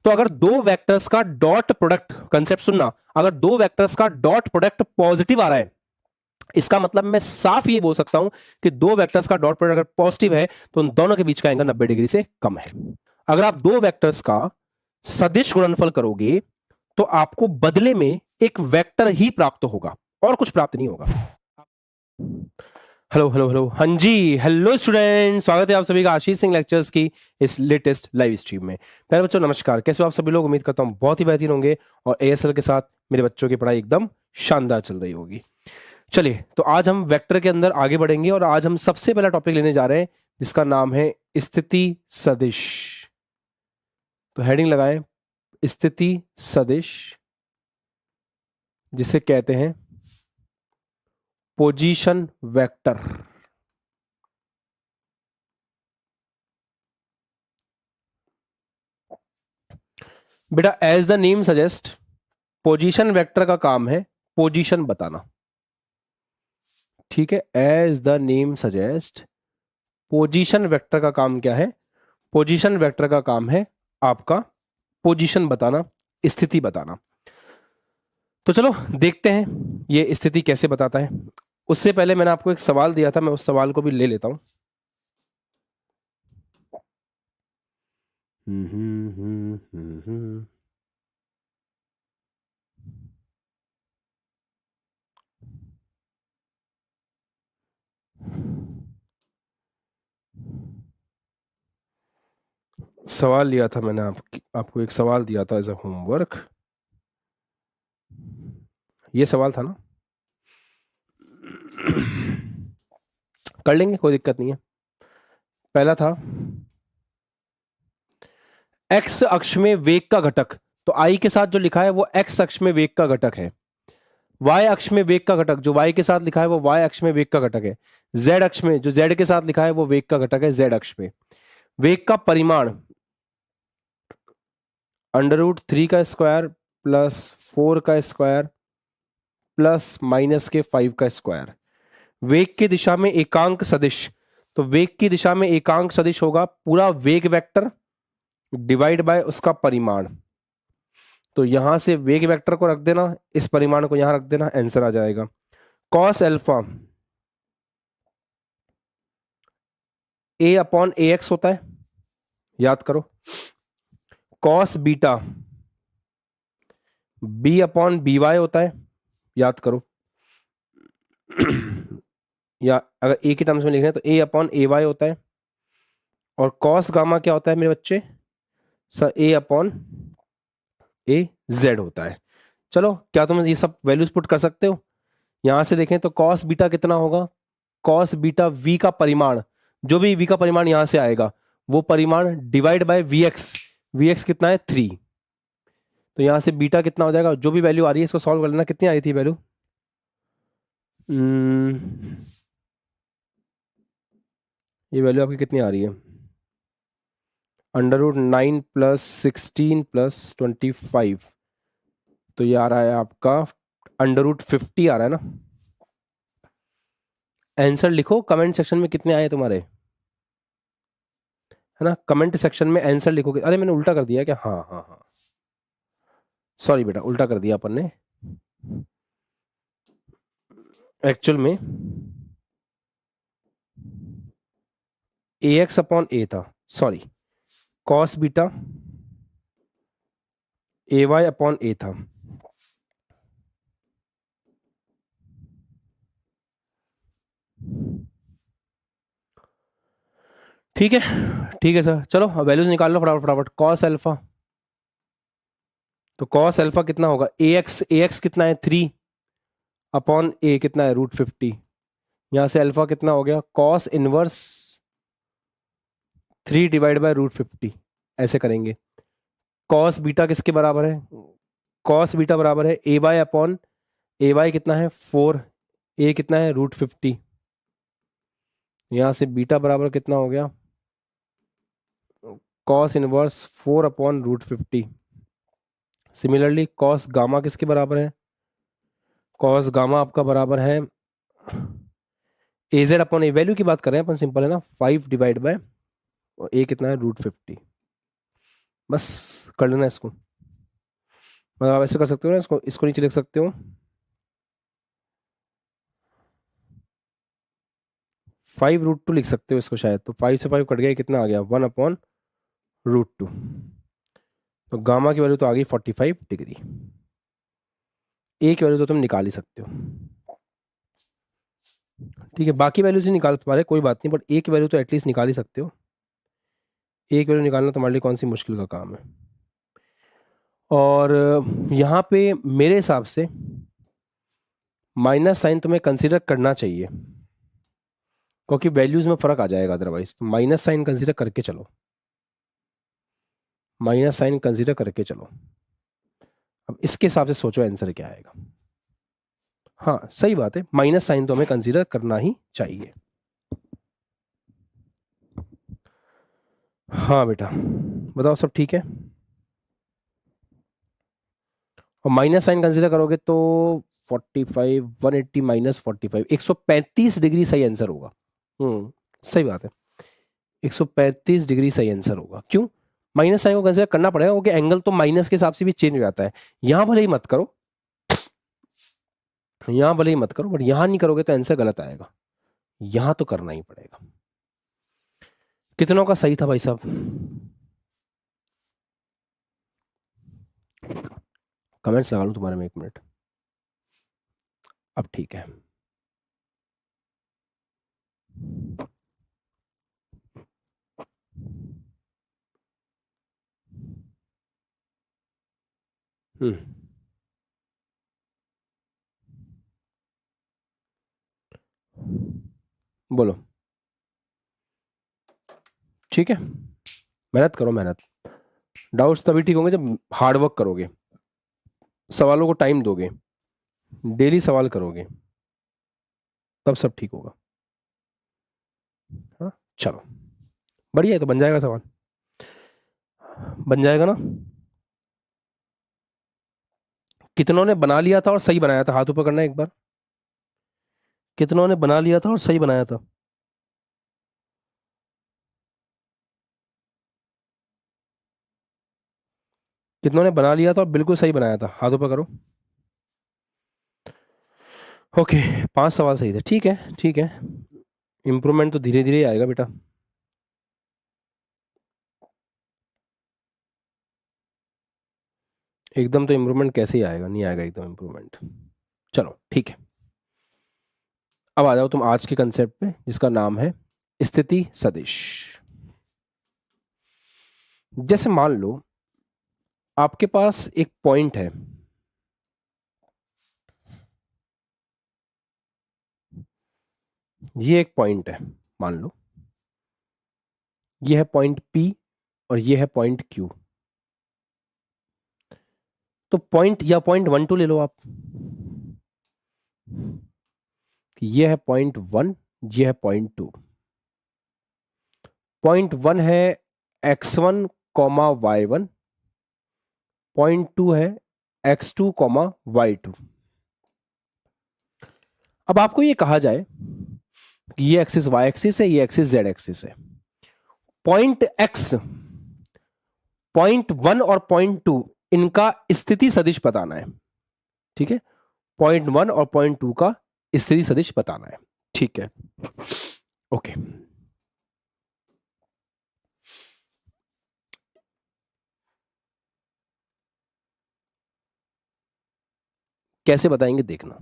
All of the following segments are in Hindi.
तो अगर दो वेक्टर्स का डॉट प्रोडक्ट, कंसेप्ट सुनना, अगर दो वेक्टर्स का डॉट प्रोडक्ट पॉजिटिव आ रहा है, इसका मतलब मैं साफ ये बोल सकता हूं कि दो वेक्टर्स का डॉट प्रोडक्ट अगर पॉजिटिव है तो उन दोनों के बीच का एंगल 90 डिग्री से कम है। अगर आप दो वेक्टर्स का सदिश गुणनफल करोगे तो आपको बदले में एक वेक्टर ही प्राप्त होगा और कुछ प्राप्त नहीं होगा। हेलो हेलो हेलो, हाँ जी, हेलो स्टूडेंट, स्वागत है आप सभी का आशीष सिंह लेक्चर्स की इस लेटेस्ट लाइव स्ट्रीम में। प्यारे बच्चों नमस्कार, कैसे हो आप सभी लोग? उम्मीद करता हूं बहुत ही बेहतरीन होंगे और एएसएल के साथ मेरे बच्चों की पढ़ाई एकदम शानदार चल रही होगी। चलिए, तो आज हम वेक्टर के अंदर आगे बढ़ेंगे और आज हम सबसे पहला टॉपिक लेने जा रहे हैं जिसका नाम है स्थिति सदिश। तो हेडिंग लगाएं, स्थिति सदिश, जिसे कहते हैं पोजीशन वेक्टर। बेटा as the name suggest, position vector का काम है पोजीशन बताना। ठीक है, as the name suggest, position vector का काम क्या है? पोजीशन वेक्टर का काम है आपका पोजीशन बताना, स्थिति बताना। तो चलो देखते हैं ये स्थिति कैसे बताता है। उससे पहले मैंने आपको एक सवाल दिया था, मैं उस सवाल को भी ले लेता हूं। सवाल लिया था मैंने, आपको एक सवाल दिया था एज अ होमवर्क। ये सवाल था ना? कर लेंगे, कोई दिक्कत नहीं है। पहला था एक्स अक्ष में वेग का घटक, तो आई के साथ जो लिखा है वो एक्स अक्ष में वेग का घटक है। वाई अक्ष में वेग का घटक, जो वाई के साथ लिखा है वो वाई अक्ष में वेग का घटक है। जेड अक्ष में जो जेड के साथ लिखा है वो वेग का घटक है जेड अक्ष में। वेग का परिमाण √3 का स्क्वायर प्लस 4 का स्क्वायर प्लस -5 का स्क्वायर। वेग की दिशा में एकांक सदिश, तो वेग की दिशा में एकांक सदिश होगा पूरा वेग वेक्टर डिवाइड बाय उसका परिमाण। तो यहां से वेग वेक्टर को रख देना, इस परिमाण को यहां रख देना, आंसर आ जाएगा। कॉस अल्फा A/AX होता है, याद करो। कॉस बीटा B/BY होता है, याद करो। या अगर ए के टर्म्स में लिख रहे हैं तो A/AY होता है। और कॉस गामा क्या होता है मेरे बच्चे? सर A/AZ होता है। चलो, क्या तुम ये सब वैल्यूज पुट कर सकते हो? यहां से देखें तो कॉस बीटा कितना होगा? कॉस बीटा V का परिमाण, जो भी V का परिमाण यहां से आएगा वो परिमाण डिवाइड बाय VX। VX कितना है? 3। तो यहां से बीटा कितना हो जाएगा? जो भी वैल्यू आ रही है इसको सॉल्व कर लेना, कितनी आ रही थी वैल्यू? ये वैल्यू आपकी कितनी आ रही है? √9 + 16 + 25, तो ये आ रहा है आपका √50 आ रहा है ना। आंसर लिखो कमेंट सेक्शन में, कितने आए तुम्हारे, है ना? कमेंट सेक्शन में आंसर लिखोगे। अरे मैंने उल्टा कर दिया क्या? हाँ हाँ हाँ, सॉरी बेटा, उल्टा कर दिया अपन ने। एक्चुअल में AX/A था, सॉरी, कॉस बीटा AY/A था। ठीक है, ठीक है सर, चलो वैल्यूज निकाल लो फटाफट फटाफट। कॉस अल्फा, तो कॉस अल्फा कितना होगा? AX कितना है? 3/A कितना है? √50। यहां से अल्फा कितना हो गया? कॉस इनवर्स 3 डिवाइड बाय √50, ऐसे करेंगे। कॉस बीटा किसके बराबर है? कॉस बीटा बराबर है AY कितना है? 4, A कितना है? √50। यहां से बीटा बराबर कितना हो गया? Cos inverse 4/√50। Similarly cos gamma किसके बराबर है? कॉस गामा आपका बराबर है AZ/A। वैल्यू की बात कर रहे हैं अपन, सिंपल है ना, 5 डिवाइड बाय, और A कितना है? √50। बस कर लेना इसको। मतलब आप ऐसे कर सकते हो ना, इसको इसको नीचे लिख सकते हो, 5√2 लिख सकते हो इसको शायद। तो 5 से 5 कट गया, कितना आ गया, 1/√2। तो गामा की वैल्यू तो आ गई 45 डिग्री। ए की वैल्यू तो तुम निकाल ही सकते हो, ठीक है। बाकी वैल्यूज ही निकाल पा रहे कोई बात नहीं, बट ए की वैल्यू तो एटलीस्ट निकाल ही सकते हो। ए की वैल्यू निकालना तुम्हारे लिए कौन सी मुश्किल का काम है। और यहाँ पे मेरे हिसाब से माइनस साइन तुम्हें कंसिडर करना चाहिए, क्योंकि वैल्यूज में फर्क आ जाएगा अदरवाइज। तो माइनस साइन कंसिडर करके चलो, माइनस साइन कंसिडर करके चलो। अब इसके हिसाब से सोचो आंसर क्या आएगा। हाँ सही बात है, माइनस साइन तो हमें कंसिडर करना ही चाहिए। हाँ बेटा बताओ, सब ठीक है। और माइनस साइन कंसिडर करोगे तो 45, 180 माइनस 45, 135 डिग्री सही आंसर होगा। सही बात है, 135 डिग्री सही आंसर होगा। क्यों, माइनस साइन को कंसिडर करना पड़ेगा, क्योंकि एंगल तो माइनस के हिसाब से भी चेंज हो जाता है। यहां भले ही मत करो, यहां भले ही मत करो, बट यहां नहीं करोगे तो आंसर गलत आएगा। यहां तो करना ही पड़ेगा। कितनों का सही था भाई साहब? कमेंट्स लगा लूं तुम्हारे में, 1 मिनट। अब ठीक है। हम्म बोलो। ठीक है, मेहनत करो मेहनत। डाउट्स तभी ठीक होंगे जब हार्ड वर्क करोगे, सवालों को टाइम दोगे, डेली सवाल करोगे, तब सब ठीक होगा। हाँ चलो, बढ़िया है, तो बन जाएगा सवाल, बन जाएगा ना। कितनों ने बना लिया था और सही बनाया था, हाथ ऊपर करना एक बार। कितनों ने बना लिया था और सही बनाया था? कितनों ने बना लिया था और बिल्कुल सही बनाया था, हाथ ऊपर करो। ओके, 5 सवाल सही थे, ठीक है ठीक है। इम्प्रूवमेंट तो धीरे धीरे आएगा बेटा। एकदम तो इम्प्रूवमेंट कैसे ही आएगा, नहीं आएगा एकदम इम्प्रूवमेंट। चलो ठीक है, अब आ जाओ तुम आज के कंसेप्ट पे, जिसका नाम है स्थिति सदिश। जैसे मान लो आपके पास एक पॉइंट है, ये एक पॉइंट है, मान लो ये है पॉइंट P और ये है पॉइंट Q। तो पॉइंट या पॉइंट 1 2 ले लो आप, ये है पॉइंट 1, ये है पॉइंट 2। पॉइंट 1 है x1, y1, पॉइंट 2 है x2, y2। अब आपको ये कहा जाए कि ये एक्सिस y एक्सिस है, ये एक्सिस z एक्सिस है। पॉइंट x, पॉइंट 1 और पॉइंट 2 इनका स्थिति सदिश बताना है, ठीक है। पॉइंट 1 और पॉइंट 2 का स्थिति सदिश बताना है, ठीक है। ओके, कैसे बताएंगे देखना।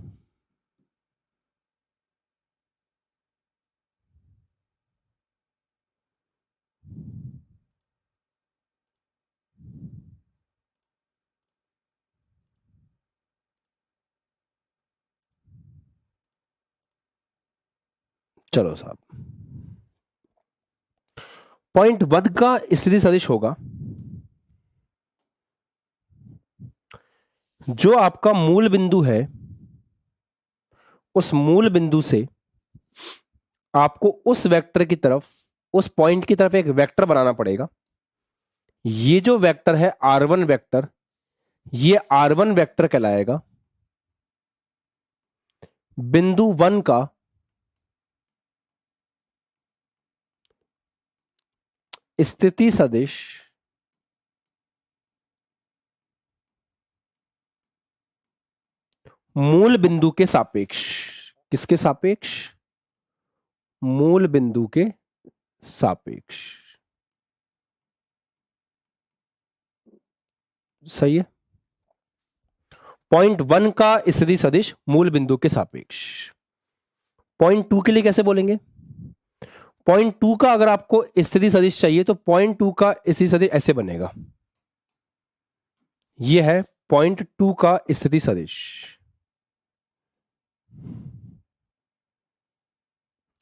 चलो साहब, पॉइंट 1 का स्थिति सदिश होगा जो आपका मूल बिंदु है, उस मूल बिंदु से आपको उस वेक्टर की तरफ, उस पॉइंट की तरफ एक वेक्टर बनाना पड़ेगा। ये जो वेक्टर है R1 वेक्टर, ये R1 वेक्टर कहलाएगा। बिंदु 1 का स्थिति सदिश मूल बिंदु के सापेक्ष। किसके सापेक्ष? मूल बिंदु के सापेक्ष। सही है। पॉइंट 1 का स्थिति सदिश मूल बिंदु के सापेक्ष। पॉइंट 2 के लिए कैसे बोलेंगे? पॉइंट 2 का अगर आपको स्थिति सदिश चाहिए तो पॉइंट 2 का स्थिति सदिश ऐसे बनेगा। यह है पॉइंट 2 का स्थिति सदिश।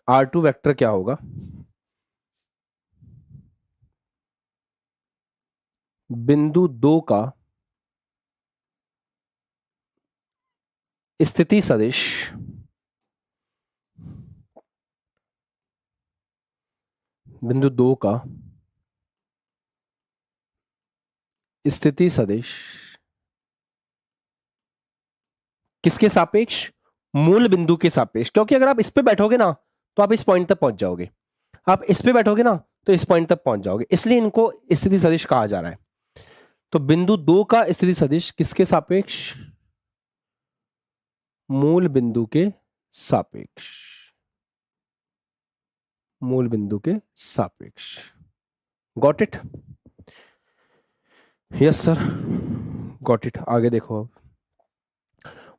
R2 वेक्टर क्या होगा? बिंदु 2 का स्थिति सदिश बिंदु 2 का स्थिति सदिश किसके सापेक्ष? मूल बिंदु के सापेक्ष। क्योंकि अगर आप इस पे बैठोगे ना तो आप इस पॉइंट तक पहुंच जाओगे, आप इस पे बैठोगे ना तो इस पॉइंट तक पहुंच जाओगे, इसलिए इनको स्थिति सदिश कहा जा रहा है। तो बिंदु 2 का स्थिति सदिश किसके सापेक्ष? मूल बिंदु के सापेक्ष। मूल बिंदु के सापेक्ष। Got it? Yes sir, got it. आगे देखो। अब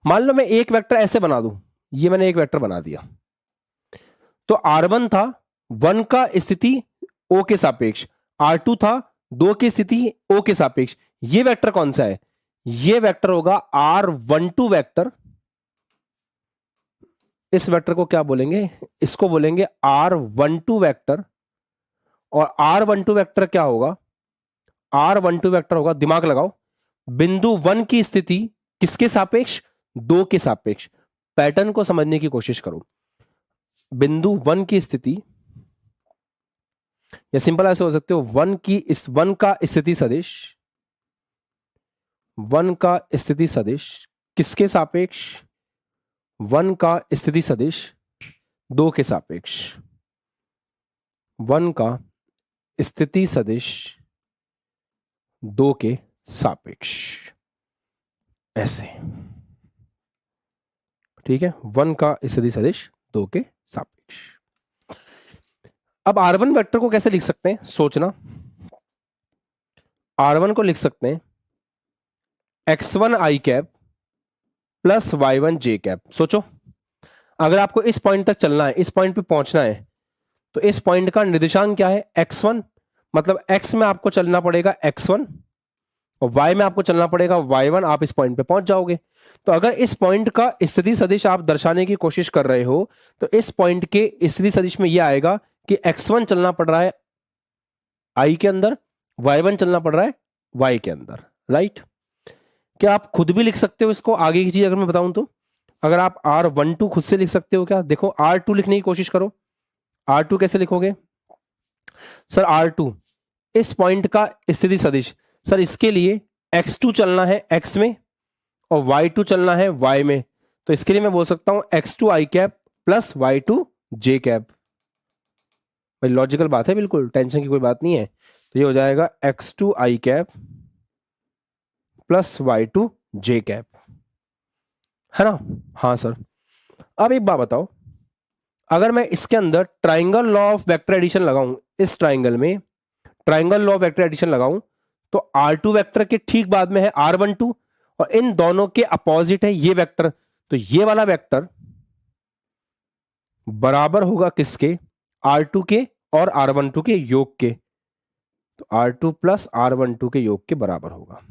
मान लो मैं एक वेक्टर ऐसे बना दूं, ये मैंने एक वेक्टर बना दिया, तो R1 था 1 का स्थिति O के सापेक्ष, R2 था 2 की स्थिति O के सापेक्ष। ये वेक्टर कौन सा है? ये वेक्टर होगा R12 वेक्टर। इस वेक्टर को क्या बोलेंगे? इसको बोलेंगे R12 वेक्टर। और R12 वेक्टर क्या होगा? R12 वेक्टर होगा, दिमाग लगाओ, बिंदु 1 की स्थिति किसके सापेक्ष? 2 के सापेक्ष। पैटर्न को समझने की कोशिश करो। बिंदु 1 की स्थिति, या सिंपल ऐसे हो सकते हो, 1 का स्थिति सदिश, 1 का स्थिति सदिश किसके सापेक्ष? 1 का स्थिति सदिश 2 के सापेक्ष। 1 का स्थिति सदिश 2 के सापेक्ष, ऐसे। ठीक है, 1 का स्थिति सदिश 2 के सापेक्ष। अब R1 वेक्टर को कैसे लिख सकते हैं? सोचना। R1 को लिख सकते हैं x1 i cap plus y1 j cap. सोचो, अगर आपको इस पॉइंट तक चलना है, इस पॉइंट पे पहुंचना है, तो इस पॉइंट का निर्देशांक क्या है? x1। मतलब x में आपको चलना पड़ेगा x1 और y में आपको चलना पड़ेगा y1। आप इस पॉइंट पे पहुंच जाओगे। तो अगर इस पॉइंट का स्थिति सदिश आप दर्शाने की कोशिश कर रहे हो तो इस पॉइंट के स्थिति सदिश में यह आएगा कि x1 चलना पड़ रहा है i के अंदर, y1 चलना पड़ रहा है y के अंदर। राइट? क्या आप खुद भी लिख सकते हो इसको? आगे की चीज अगर मैं बताऊं तो अगर आप R12 खुद से लिख सकते हो क्या? देखो, R2 लिखने की कोशिश करो। R2 कैसे लिखोगे? सर R2 इस पॉइंट का स्थिति सदिश, सर इसके लिए x2 चलना है x में और y2 चलना है y में। तो इसके लिए मैं बोल सकता हूं x2 i cap plus y2 j cap. भाई लॉजिकल बात है, बिल्कुल टेंशन की कोई बात नहीं है। तो ये हो जाएगा x2 i cap plus y2 j cap, है ना? हाँ सर। अब एक बात बताओ, अगर मैं इसके अंदर triangle law of vector addition लगाऊं, इस ट्राइंगल में triangle law of vector addition लगाऊं, तो R2 वेक्टर के ठीक बाद में है R12 और इन दोनों के अपोजिट है ये वेक्टर। तो ये वाला वेक्टर बराबर होगा किसके? R2 के और R12 के योग के। तो R2 प्लस R12 के योग के बराबर होगा।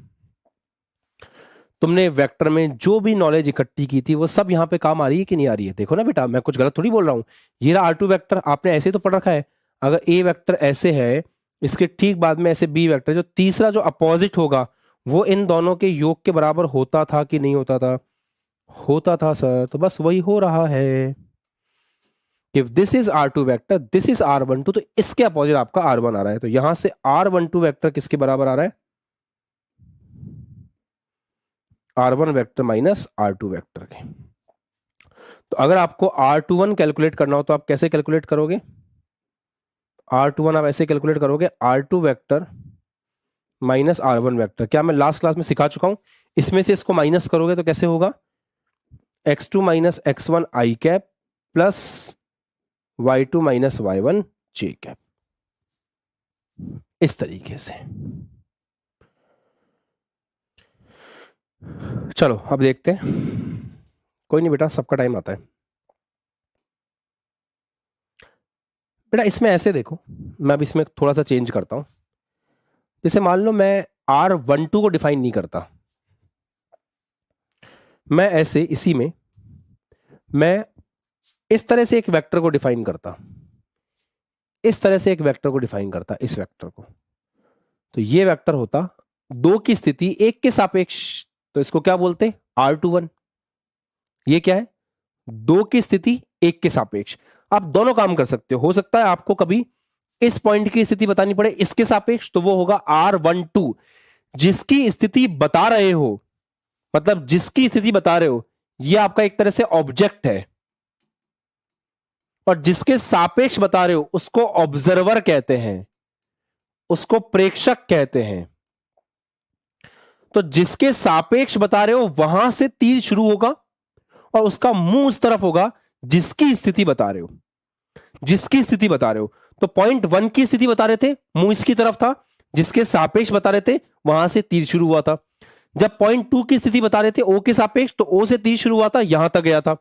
तुमने वेक्टर में जो भी नॉलेज इकट्ठी की थी वो सब यहां पे काम आ रही है कि नहीं आ रही है? देखो ना बेटा, मैं कुछ गलत थोड़ी बोल रहा हूं। ये रहा R2 वेक्टर, आपने ऐसे ही तो पढ़ रखा है। अगर A वेक्टर ऐसे है, इसके ठीक बाद में ऐसे B वेक्टर, जो तीसरा जो अपोजिट होगा वो इन दोनों के योग के बराबर होता था कि नहीं होता था? होता था सर। तो बस वही हो रहा है। If this is R2 vector, this is R12, तो इसके अपोजिट आपका R1 आ रहा है। तो यहां से R12 वेक्टर किसके बराबर आ रहा है? R1 vector minus R2 vector के। तो अगर आपको R21 कैलकुलेट करना हो तो आप कैसे कैलकुलेट करोगे? R21 आप ऐसे कैलकुलेट करोगे, R2 vector minus R1 vector. क्या मैं लास्ट क्लास में सिखा चुका हूं? इसमें से इसको माइनस करोगे तो कैसे होगा? x2 minus x1 I cap plus y2 minus y1 J cap, इस तरीके से। चलो अब देखते हैं। कोई नहीं बेटा, सबका टाइम आता है। बेटा इसमें ऐसे देखो, मैं अब इसमें थोड़ा सा चेंज करता हूं। जैसे मान लो मैं R12 को डिफाइन नहीं करता, मैं ऐसे इसी में मैं इस तरह से एक वेक्टर को डिफाइन करता, इस तरह से एक वेक्टर को डिफाइन करता, इस वेक्टर को, तो ये वेक्टर होता दो की स्थिति एक के सापेक्ष, तो इसको क्या बोलते हैं, R21। ये क्या है, दो की स्थिति एक के सापेक्ष। आप दोनों काम कर सकते हो सकता है आपको कभी इस पॉइंट की स्थिति बतानी पड़े इसके सापेक्ष, तो वो होगा R12। जिसकी स्थिति बता रहे हो, मतलब जिसकी स्थिति बता रहे हो, ये आपका एक तरह से ऑब्जेक्ट है, और जिसके सापेक्ष बता रहे हो उसको ऑब्जर्वर कहते हैं, उसको प्रेक्षक कहते हैं। तो जिसके सापेक्ष बता रहे हो वहां से तीर शुरू होगा और उसका मुंह उस तरफ होगा जिसकी स्थिति बता रहे हो, जिसकी स्थिति बता रहे हो। तो पॉइंट 1 की स्थिति बता रहे थे, मुंह इसकी तरफ था, जिसके सापेक्ष बता रहे थे वहां से तीर शुरू हुआ था। जब पॉइंट 2 की स्थिति बता रहे थे O के सापेक्ष, तो O से तीर शुरू हुआ था, यहां तक गया था।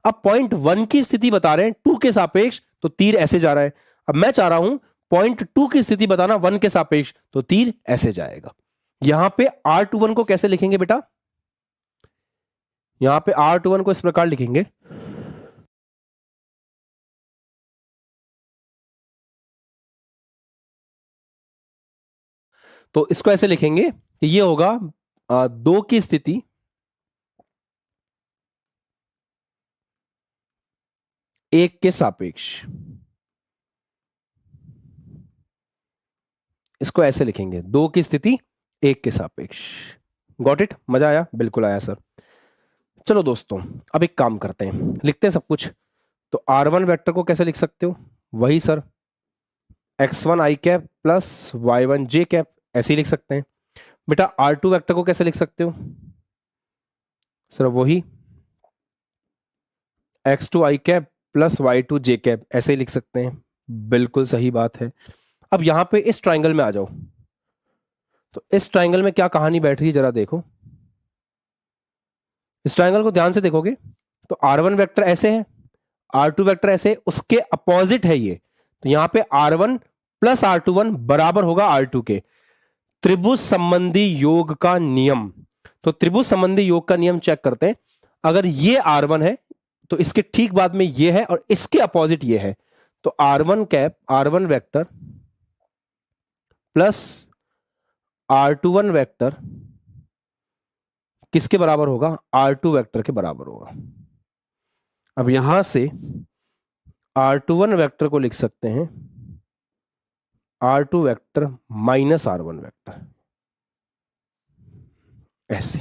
अब पॉइंट 1 की स्थिति बता रहे हैं 2 के सापेक्ष, तो तीर ऐसे जा रहा है। अब मैं चाह रहा हूं पॉइंट 2 की स्थिति बताना 1 के सापेक्ष, तो तीर ऐसे जाएगा। यहां पे R21 को कैसे लिखेंगे बेटा, यहां पे R21 को इस प्रकार लिखेंगे, तो इसको ऐसे लिखेंगे कि ये होगा 2 की स्थिति एक के सापेक्ष। इसको ऐसे लिखेंगे 2 की स्थिति एक के सापेक्ष। गॉट इट, मजा आया, बिल्कुल आया सर। चलो दोस्तों अब एक काम करते हैं, लिखते हैं सब कुछ। तो R1 वेक्टर को कैसे लिख सकते हो, वही sir x1 I cap plus y1 J cap, ऐसे ही लिख सकते हैं। बेटा R2 वेक्टर को कैसे लिख सकते हो सर, वही x2 आई कैप प्लस y2 जे कैप, ऐसे ही लिख सकते हैं, बिल्कुल सही बात है। अब यहां पे इस ट्राइंगल में आ जाओ, तो इस ट्राइंगल में क्या कहानी बैठ रही है जरा देखो। इस ट्राइंगल को ध्यान से देखोगे तो R1 वेक्टर ऐसे है, R2 वेक्टर ऐसे, उसके अपोजिट है ये। तो यहां पे R1 प्लस R21 बराबर होगा R2 के। त्रिभुज संबंधी योग का नियम, तो त्रिभुज संबंधी योग का नियम चेक करते हैं। अगर ये R1 है तो इसके ठीक बाद में ये है और इसके अपोजिट ये है, तो R1 cap R1 vector plus R21 vector किसके बराबर होगा, R2 वेक्टर के बराबर होगा। अब यहां से R21 वेक्टर को लिख सकते हैं R2 vector minus R1 vector, ऐसे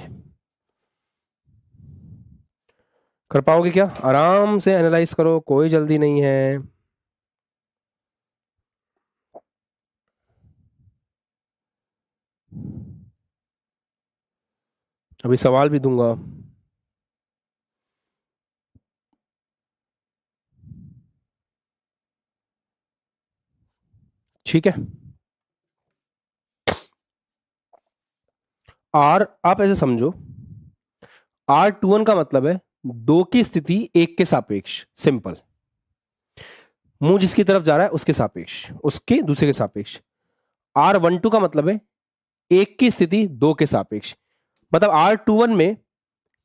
कर पाओगे क्या, आराम से एनालाइज करो, कोई जल्दी नहीं है। अभी सवाल भी दूंगा। ठीक है, आर आप ऐसे समझो, R21 का मतलब है दो की स्थिति एक के सापेक्ष, सिंपल, मुंह जिसकी तरफ जा रहा है उसके सापेक्ष, उसके दूसरे के सापेक्ष। R12 का मतलब है एक की स्थिति दो के सापेक्ष, मतलब R21 में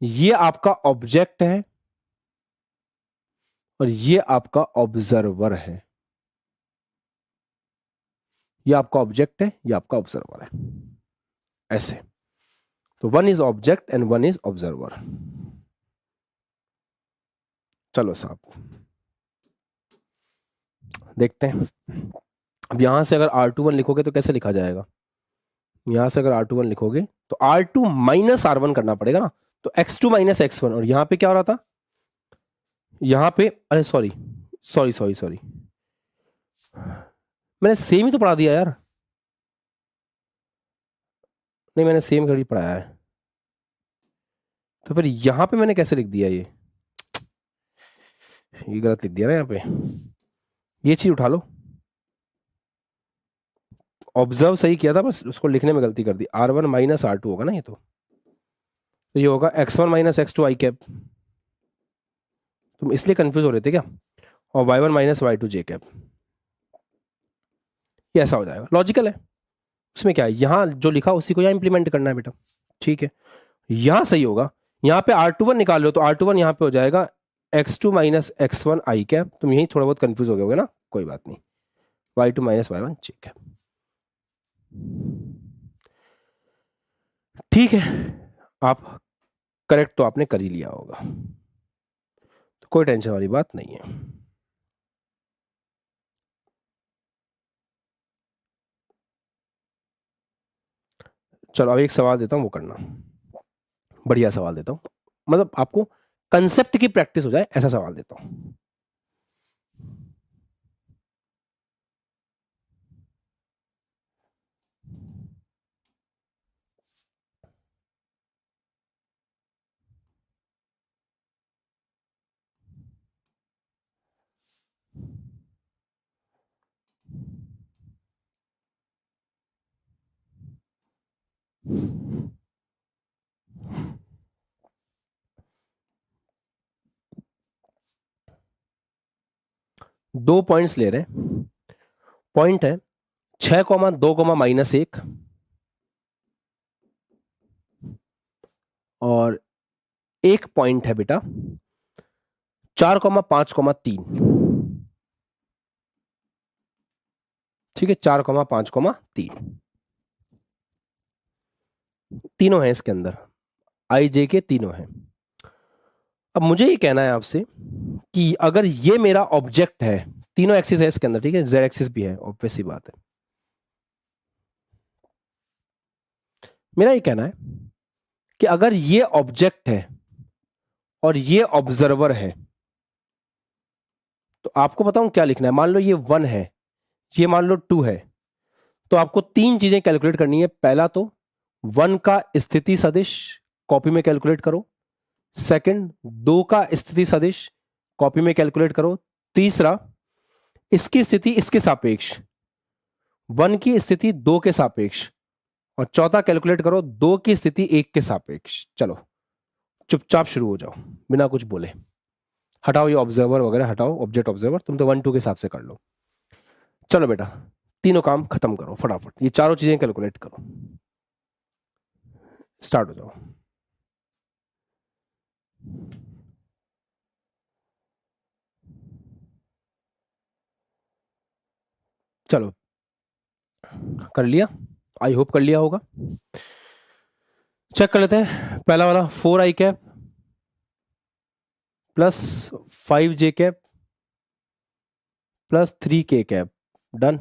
ये आपका ऑब्जेक्ट है और ये आपका ऑब्जर्वर है, ये आपका ऑब्जेक्ट है, ये आपका ऑब्जर्वर है, ऐसे। तो one is object and one is observer. चलो साहब देखते हैं। अब यहां से अगर R21 लिखोगे तो कैसे लिखा जाएगा, यहां से अगर R21 लिखोगे तो R2 माइनस R1 करना पड़ेगा ना, तो x2 माइनस x1, और यहां पे क्या हो रहा था, यहां पे अरे सॉरी सॉरी सॉरी सॉरी, मैंने सेम ही तो पढ़ा दिया यार, नहीं मैंने सेम घड़ी पढ़ाया है, तो फिर यहां पे मैंने कैसे लिख दिया ये गलत लिख दिया ना यहाँ पे। ये चीज उठा लो, ऑब्जर्व सही किया था, बस उसको लिखने में गलती कर दी। R1 माइनस R2 होगा ना ये। तो ये होगा X1 माइनस X2 आई कैप। तुम इसलिए कंफ्यूज हो रहे थे क्या? और Y1 माइनस Y2 जे कैप, ये ऐसा हो जाएगा। लॉजिकल है, उसमें क्या है, यहाँ जो लिखा उसी को यहाँ इंप्लीमेंट करना है बेटा। ठीक है, यहाँ सही होगा। यहाँ पे R21 निकाल लो तो R21 यहाँ पे हो जाएगा X2 minus X1 I cap. तुम यही थोड़ा बहुत कंफ्यूज हो गए होगे ना, कोई बात नहीं। Y2 minus Y1 J cap. ठीक है, आप करेक्ट तो आपने कर ही लिया होगा, तो कोई टेंशन वाली बात नहीं है। चलो अब एक सवाल देता हूं, वो करना। बढ़िया सवाल देता हूं, मतलब आपको कंसेप्ट की प्रैक्टिस हो जाए ऐसा सवाल देता हूं। 2 पॉइंट्स ले रहे हैं। पॉइंट है 6,2,-1 और एक पॉइंट है बेटा 4,5,3। ठीक है, 4,5,3 तीनों हैं इसके अंदर, आई जे के तीनों हैं। अब मुझे ये कहना है आपसे कि अगर ये मेरा ऑब्जेक्ट है, तीनों एक्सिस है इसके अंदर, ठीक है, जेड एक्सिस भी है, ऑब्वियस सी बात है। मेरा ये कहना है कि अगर ये ऑब्जेक्ट है और ये ऑब्जर्वर है, तो आपको बताऊं क्या लिखना है। मान लो ये 1 है, ये मान लो 2 है, तो आपको 3 चीजें कैलकुलेट करनी है। पहला तो 1 का स्थिति सदिश कॉपी में कैलकुलेट करो। सेकंड, 2 का स्थिति सदिश कॉपी में कैलकुलेट करो। तीसरा, इसकी स्थिति इसके सापेक्ष, 1 की स्थिति 2 के सापेक्ष। और चौथा कैलकुलेट करो 2 की स्थिति 1 के सापेक्ष। चलो चुपचाप शुरू हो जाओ बिना कुछ बोले। हटाओ ये ऑब्जर्वर वगैरह, हटाओ ऑब्जेक्ट ऑब्जर्वर, तुम तो 1 2 के हिसाब से कर लो। चलो बेटा तीनों काम खत्म करो फटाफट, ये चारों चीजें कैलकुलेट करो। स्टार्ट हो जाओ। चलो कर लिया, आई होप कर लिया होगा। चेक कर लेते हैं। पहला वाला 4 आई कैप प्लस 5 जे कैप प्लस 3 के कैप, डन।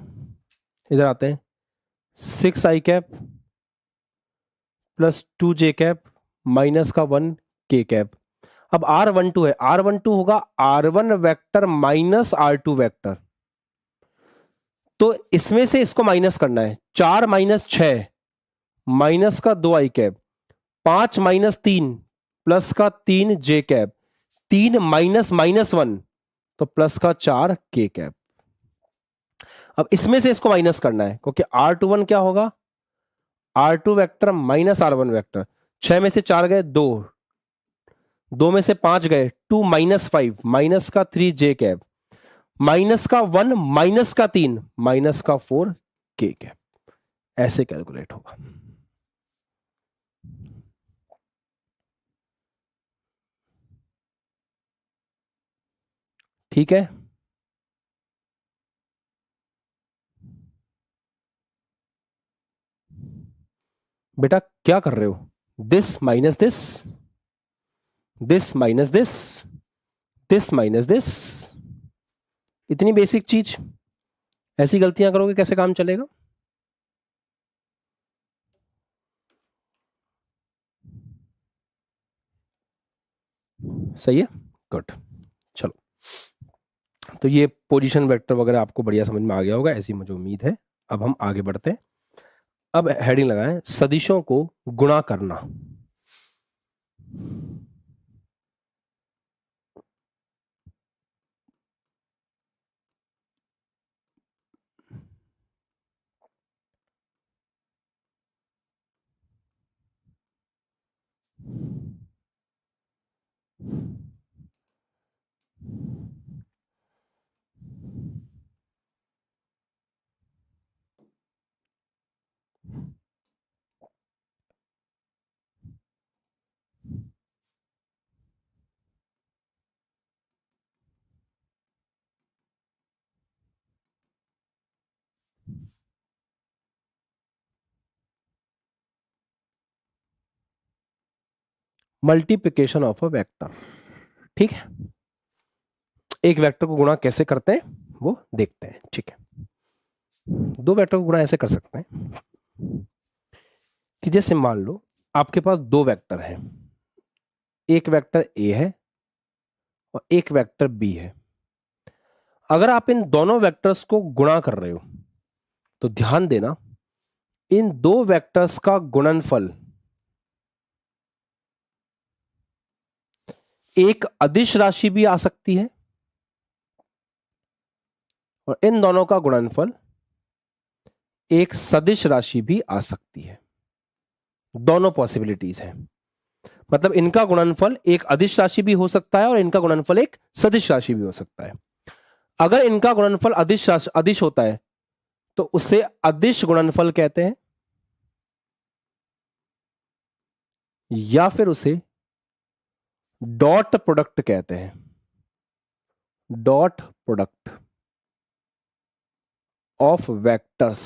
इधर आते हैं 6 आई कैप प्लस 2 जे कैप माइनस का 1 के कैप। अब R12 है, R12 होगा R1 vector minus R2 vector. तो इसमें से इसको माइनस करना है। 4 माइनस 6 माइनस का 2 आई कैप, 5 माइनस 3 प्लस का 3 जे कैप, 3 माइनस माइनस 1 तो प्लस का 4 के कैप। अब इसमें से इसको माइनस करना है, क्योंकि R21 क्या होगा, R2 vector minus R1 vector. 6 में से 4 गए 2, 2 में से 5 गए 2 माइनस 5 माइनस का 3 जे कैप, माइनस का 1 माइनस का 3 माइनस का 4 के कैप। ऐसे कैलकुलेट होगा। ठीक है, बेटा क्या कर रहे हो, this minus this, this minus this, this minus this. इतनी बेसिक चीज, ऐसी गलतियां करोगे कैसे काम चलेगा। सही है, गुड। चलो तो ये पोजीशन वेक्टर वगैरह आपको बढ़िया समझ में आ गया होगा, ऐसी मुझे उम्मीद है। अब हम आगे बढ़ते हैं। अब हेडिंग लगाएं, सदिशों को गुणा करना। Multiplication of a vector. ठीक है, एक वेक्टर को गुणा कैसे करते हैं वो देखते हैं। ठीक है, दो वेक्टर को गुणा ऐसे कर सकते हैं कि जैसे मान लो आपके पास दो वेक्टर हैं, एक वेक्टर ए है और एक वेक्टर बी है। अगर आप इन दोनों वेक्टर्स को गुणा कर रहे हो तो ध्यान देना, इन दो वेक्टर्स का गुणनफल एक अदिश राशि भी आ सकती है और इन दोनों का गुणनफल एक सदिश राशि भी आ सकती है। दोनों पॉसिबिलिटीज हैं, मतलब इनका गुणनफल एक अदिश राशि भी हो सकता है और इनका गुणनफल एक सदिश राशि भी हो सकता है। अगर इनका गुणनफल अदिश होता है तो उसे अदिश गुणनफल कहते हैं, या फिर उसे डॉट प्रोडक्ट कहते हैं। डॉट प्रोडक्ट ऑफ वेक्टर्स,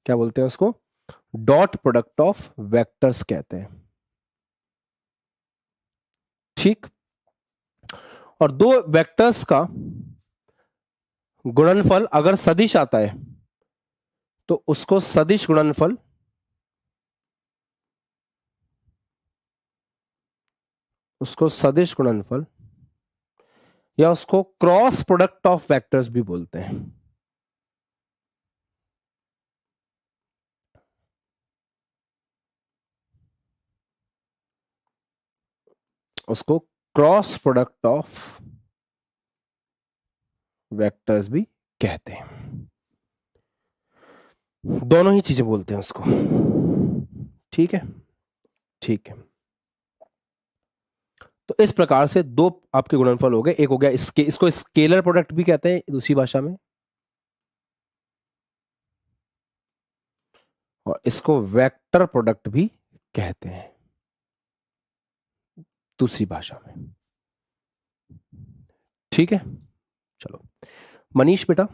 क्या बोलते हैं उसको? डॉट प्रोडक्ट ऑफ वेक्टर्स कहते हैं। ठीक, और दो वेक्टर्स का गुणनफल अगर सदिश आता है तो उसको सदिश गुणनफल, उसको सदिश गुणनफल या उसको क्रॉस प्रोडक्ट ऑफ वेक्टर्स भी बोलते हैं। उसको क्रॉस प्रोडक्ट ऑफ वेक्टर्स भी कहते हैं। दोनों ही चीजें बोलते हैं उसको। ठीक है, ठीक है। तो इस प्रकार से दो आपके गुणनफल हो गए। एक हो गया इसको स्केलर प्रोडक्ट भी कहते हैं दूसरी भाषा में, और इसको वेक्टर प्रोडक्ट भी कहते हैं दूसरी भाषा में। ठीक है, चलो मनीष बेटा,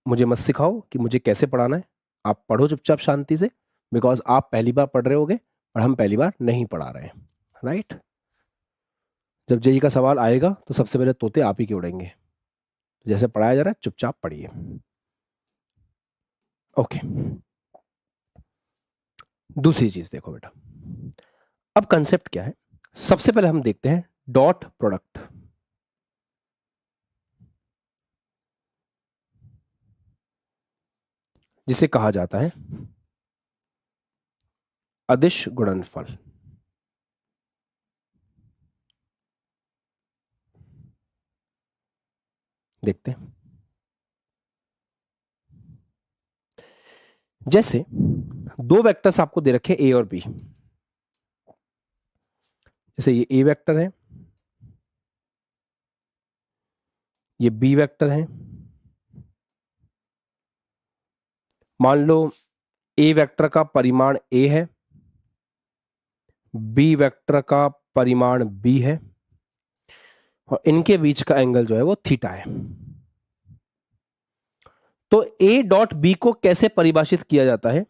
मुझे मत सिखाओ कि मुझे कैसे पढ़ाना है। आप पढ़ो चुपचाप शांति से, बिकॉज आप पहली बार पढ़ रहे होगे और हम पहली बार नहीं पढ़ा रहे हैं। राइट, जब जेई का सवाल आएगा तो सबसे पहले तोते आप ही के उड़ेंगे। जैसे पढ़ाया जा रहा है चुपचाप पढ़िए। ओके, दूसरी चीज देखो बेटा, अब कंसेप्ट क्या है। सबसे पहले हम देखते हैं डॉट प्रोडक्ट। जिसे कहा जाता है अदिश गुणनफल। देखते हैं, जैसे दो वेक्टर्स आपको दे रखे ए और बी। जैसे ये ए वेक्टर है, ये बी वेक्टर है। मान लो ए वेक्टर का परिमाण ए है, बी वेक्टर का परिमाण बी है, और इनके बीच का एंगल जो है वो थीटा है। तो ए डॉट बी को कैसे परिभाषित किया जाता है?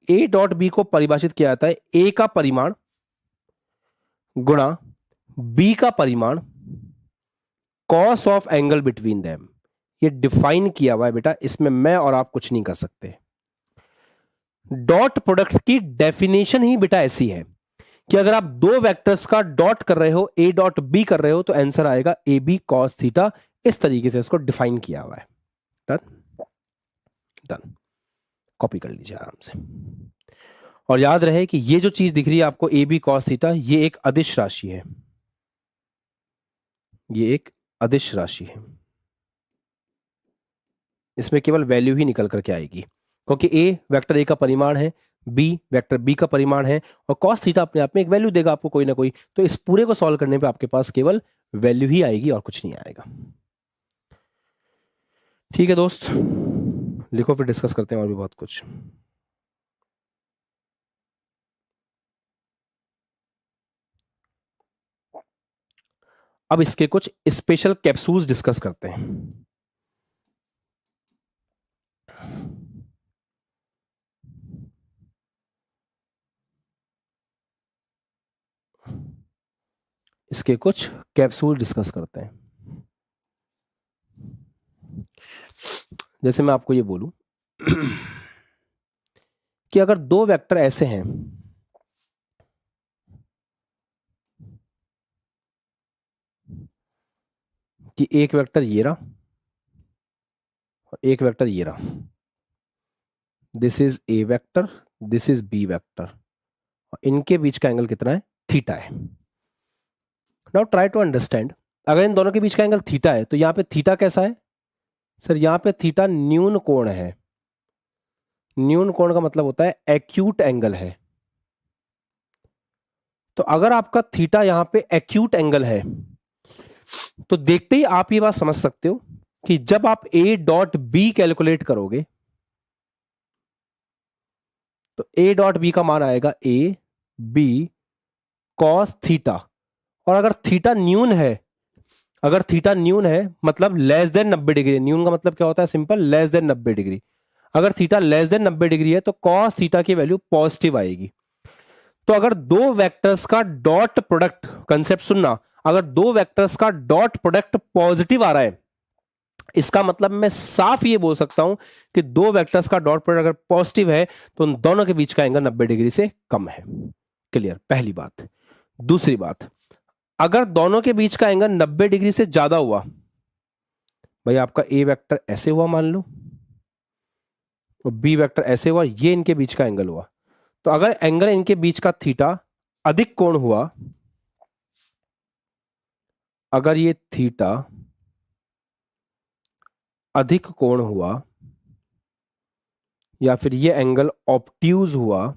ए डॉट बी को परिभाषित किया जाता है ए का परिमाण गुणा बी का परिमाण cos of angle between them. ये डिफाइन किया हुआ है बेटा, इसमें मैं और आप कुछ नहीं कर सकते। डॉट प्रोडक्ट की डेफिनेशन ही बेटा ऐसी है कि अगर आप दो वेक्टर्स का डॉट कर रहे हो, ए डॉट बी कर रहे हो, तो आंसर आएगा ए बी कॉस थीटा। इस तरीके से इसको डिफाइन किया हुआ है। डन, डन, कॉपी कर लीजिए आराम से। और याद रहे कि ये जो चीज दिख रही है आपको ए बी कॉस थीटा, ये एक अदिश राशि है। ये एक अदिश राशि है, इसमें केवल वैल्यू ही निकल करके आएगी, क्योंकि ए वेक्टर ए का परिमाण है, बी वेक्टर बी का परिमाण है, और कॉस थीटा अपने आप में एक वैल्यू देगा आपको कोई ना कोई। तो इस पूरे को सॉल्व करने पे आपके पास केवल वैल्यू ही आएगी और कुछ नहीं आएगा। ठीक है दोस्त, लिखो फिर डिस्कस करते हैं और भी बहुत कुछ। अब इसके कुछ स्पेशल कैप्सूल्स डिस्कस करते हैं। इसके कुछ कैप्सूल डिस्कस करते हैं। जैसे मैं आपको ये बोलूं कि अगर दो वेक्टर ऐसे हैं कि एक वेक्टर ये रहा और एक वेक्टर ये रहा, this is A vector, this is B vector, इनके बीच का एंगल कितना है? थीटा है। नाउ ट्राई टू अंडरस्टैंड, अगर इन दोनों के बीच का एंगल थीटा है तो यहां पे थीटा कैसा है? सर यहां पे थीटा न्यून कोण है। न्यून कोण का मतलब होता है एक्यूट एंगल है। तो अगर आपका थीटा यहां पे एक्यूट एंगल है तो देखते ही आप ये बात समझ सकते हो कि जब आप ए डॉट बी कैलकुलेट करोगे तो ए डॉट बी का मान आएगा ए बी कॉस थीटा। और अगर थीटा न्यून है, अगर थीटा न्यून है मतलब लेस देन 90 डिग्री, न्यून का मतलब क्या होता है? Simple, less than 90 degree. अगर थीटा लेस देन 90 डिग्री है तो कॉस थीटा की वैल्यू पॉजिटिव आएगी। तो अगर दो वेक्टर्स का डॉट प्रोडक्ट, कंसेप्ट सुनना, अगर दो वेक्टर्स का डॉट प्रोडक्ट पॉजिटिव आ रहा है, इसका मतलब मैं साफ ये बोल सकता हूं कि दो वेक्टर्स का डॉट प्रोडक्ट अगर पॉजिटिव है तो उन दोनों के बीच का एंगल 90 डिग्री से कम है। क्लियर? पहली बात। दूसरी बात, अगर दोनों के बीच का एंगल 90 डिग्री से ज्यादा हुआ, भाई आपका ए वेक्टर ऐसे हुआ मान लो और बी वेक्टर ऐसे हुआ, ये इनके बीच का एंगल हुआ, तो अगर एंगल इनके बीच का थीटा अधिक कोण हुआ, अगर ये थीटा अधिक कोण हुआ या फिर ये एंगल ऑब्ट्यूज हुआ,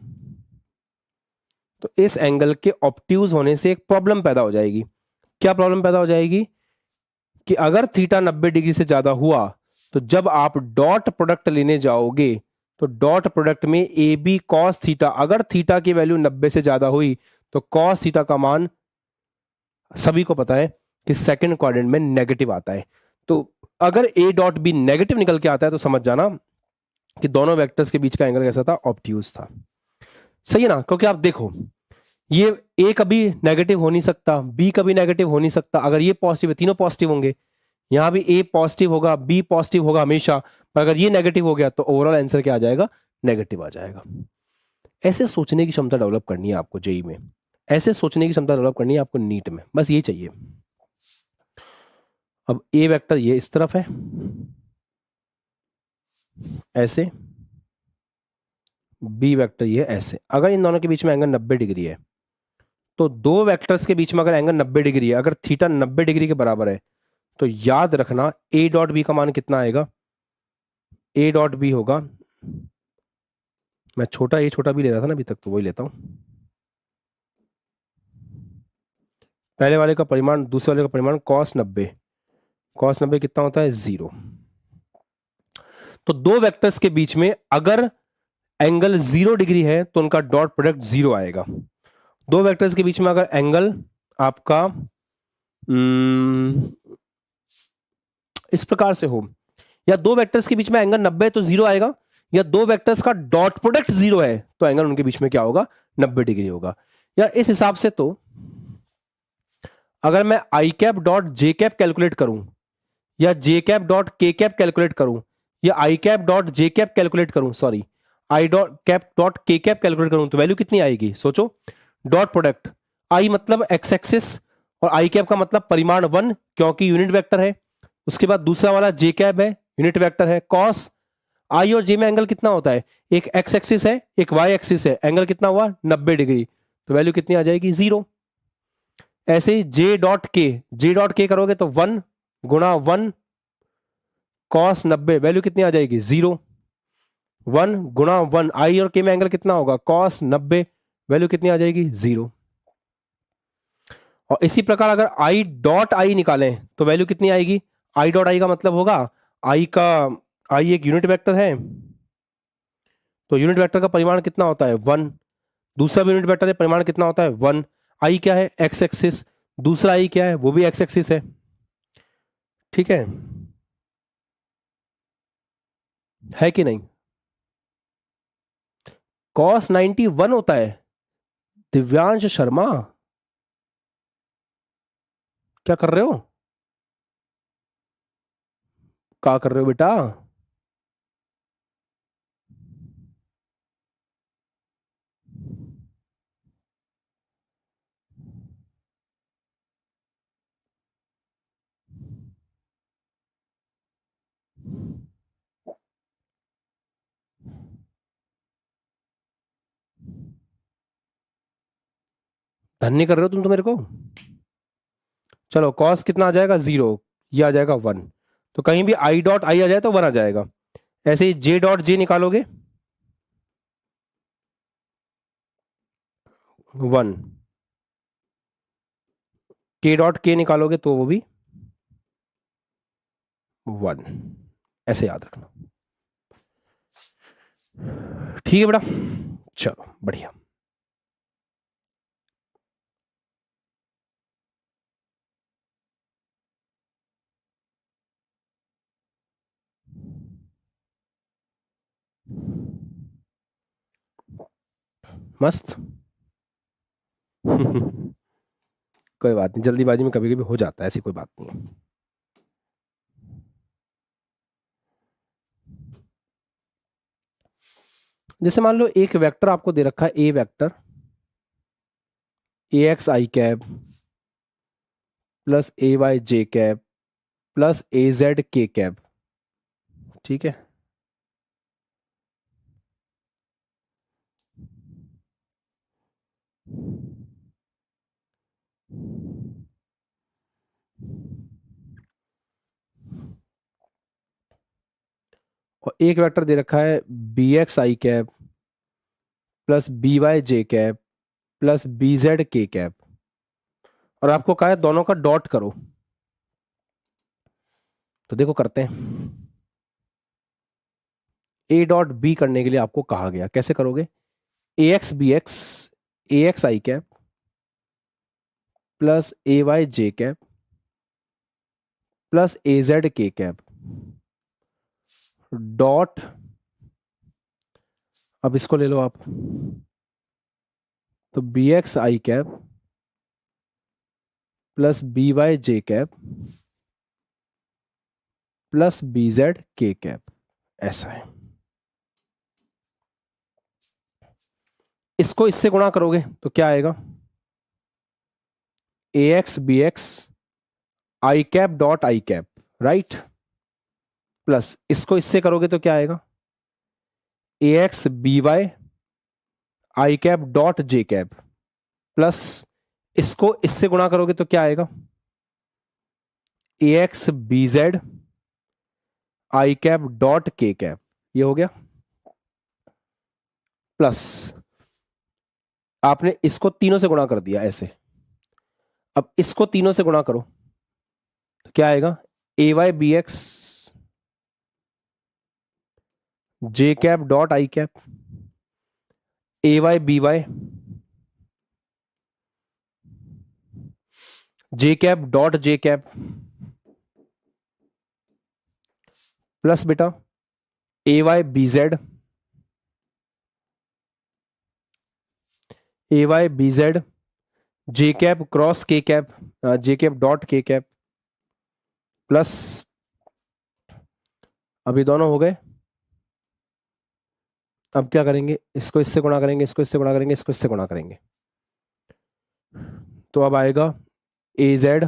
तो इस एंगल के ऑब्ट्यूज होने से एक प्रॉब्लम पैदा हो जाएगी। क्या प्रॉब्लम पैदा हो जाएगी? कि अगर थीटा 90 डिग्री से ज्यादा हुआ तो जब आप डॉट प्रोडक्ट लेने जाओगे तो डॉट प्रोडक्ट में ए बी कॉस थीटा, अगर थीटा की वैल्यू 90 से ज्यादा हुई तो कॉस थीटा का मान सभी को पता है कि सेकंड क्वाड्रेंट में नेगेटिव आता है। तो अगर ए डॉट बी नेगेटिव निकल के आता है तो समझ जाना कि दोनों वेक्टर्स के बीच का एंगल कैसा था? ऑब्ट्यूज था। सही है ना? क्योंकि आप देखो, ये ए कभी नेगेटिव हो नहीं सकता, बी कभी नेगेटिव हो नहीं सकता। अगर ये पॉजिटिव है, तीनों पॉजिटिव होंगे, यहां भी ए पॉजिटिव होगा, बी पॉजिटिव होगा हमेशा, पर अगर ये नेगेटिव हो गया तो ओवरऑल आंसर क्या आ जाएगा? नेगेटिव आ जाएगा। ऐसे सोचने की क्षमता डेवलप करनी है आपको जेई में, ऐसे सोचने की क्षमता डेवलप करनी है आपको नीट में, बस ये चाहिए। अब ए वेक्टर ये इस तरफ है ऐसे, बी वेक्टर ये ऐसे। अगर इन दोनों के बीच में एंगल 90 डिग्री है तो दो वेक्टर्स के बीच में अगर एंगल 90 डिग्री है, अगर थीटा 90 डिग्री के बराबर है, तो याद रखना ए डॉट बी का मान कितना आएगा? ए डॉट बी होगा, मैं छोटा ए छोटा बी ले रहा था ना अभी तक, तो वही लेता हूं। पहले वाले का परिमाण दूसरे वाले का परिमाण कॉस 90, कॉस 90 कितना होता है? 0। तो दो वेक्टर्स के बीच में अगर एंगल 0 डिग्री है तो उनका डॉट प्रोडक्ट 0 आएगा। दो वेक्टर्स के बीच में अगर एंगल आपका इस प्रकार से हो, या दो वेक्टर्स के बीच में एंगल 90 है तो 0 आएगा, या दो वेक्टर्स का डॉट प्रोडक्ट 0 है तो एंगल उनके बीच में क्या होगा? 90 डिग्री होगा। या इस हिसाब से तो अगर मैं I cap dot J cap calculate करूं, या J cap dot K cap calculate करूं, या I cap dot J cap calculate करूं, sorry I dot cap dot K cap calculate करूं, तो वैल्यू कितनी आएगी? सोचो, डॉट प्रोडक्ट आई मतलब एक्स एक्सिस और आई कैप का मतलब परिमाण 1 क्योंकि यूनिट वेक्टर है। उसके बाद दूसरा वाला जे कैप है, यूनिट वेक्टर है। कॉस आई और जे में एंगल कितना होता है? एक एक्स एक्सिस है, एक वाई एक्सिस है, एंगल कितना हुआ? 90 डिग्री, तो वैल्यू कितनी आ जाएगी? 0। ऐसे ही जे डॉट के करोगे तो 1 गुणा 1 कॉस 90, वैल्यू कितनी आ जाएगी? 0। 1 गुणा 1, आई और के में एंगल कितना होगा? कॉस 90, वैल्यू कितनी आ जाएगी? 0। और इसी प्रकार अगर आई डॉट आई निकालें तो वैल्यू कितनी आएगी? आई डॉट आई का मतलब होगा आई एक यूनिट वेक्टर है, तो यूनिट वेक्टर का परिमाण कितना होता है? 1। दूसरा भी यूनिट वेक्टर है, परिमाण कितना होता है? 1। आई क्या है? X axis. दूसरा आई क्या है? वो भी एक्स एक्सिस है। ठीक है कि नहीं? कॉस 91 होता है दिव्यांश शर्मा। क्या कर रहे हो? क्या कर रहे हो बेटा? धन नहीं कर रहे हो तुम तो मेरे को। चलो कॉस कितना आ जाएगा? 0। ये आ जाएगा 1। तो कहीं भी आई डॉट आई आ जाए तो 1 आ जाएगा। ऐसे ही जे डॉट जे निकालोगे 1। के डॉट के निकालोगे तो वो भी 1। ऐसे याद रखना। ठीक है बेटा, चलो बढ़िया। मस्त। कोई बात नहीं, जल्दीबाजी में कभी कभी हो जाता है, ऐसी कोई बात नहीं है। जैसे मान लो एक वेक्टर आपको दे रखा है, ए vector, A X I cap plus A Y J cap plus A Z K cap. ठीक है। और एक वेक्टर दे रखा है B X I cap plus B Y J cap plus B Z K cap, और आपको कहा है दोनों का डॉट करो। तो देखो करते हैं। ए डॉट बी करने के लिए आपको कहा गया, कैसे करोगे? A X B X, A X I cap plus A Y J cap plus A Z K cap dot, अब इसको ले लो आप, तो B X I cap plus B Y J cap plus B Z K cap, ऐसा है। इसको इससे गुणा करोगे तो क्या आएगा? A X B X I cap dot I cap, right, plus इसको इससे करोगे तो क्या आएगा? A X B Y I cap dot J cap, plus इसको इससे गुणा करोगे तो क्या आएगा? A X B Z I cap dot K cap, ये हो गया। प्लस आपने इसको तीनों से गुणा कर दिया ऐसे, अब इसको तीनों से गुणा करो तो क्या आएगा? A Y B X J cap dot I cap, A Y B Y J cap dot J cap, plus बेटा A Y B Z, A Y B Z J cap cross K cap, J cap dot K cap, plus अभी दोनों हो गए। अब क्या करेंगे? इसको इससे गुणा करेंगे, इसको इससे गुणा करेंगे, इसको इससे गुणा करेंगे, तो अब आएगा ए जेड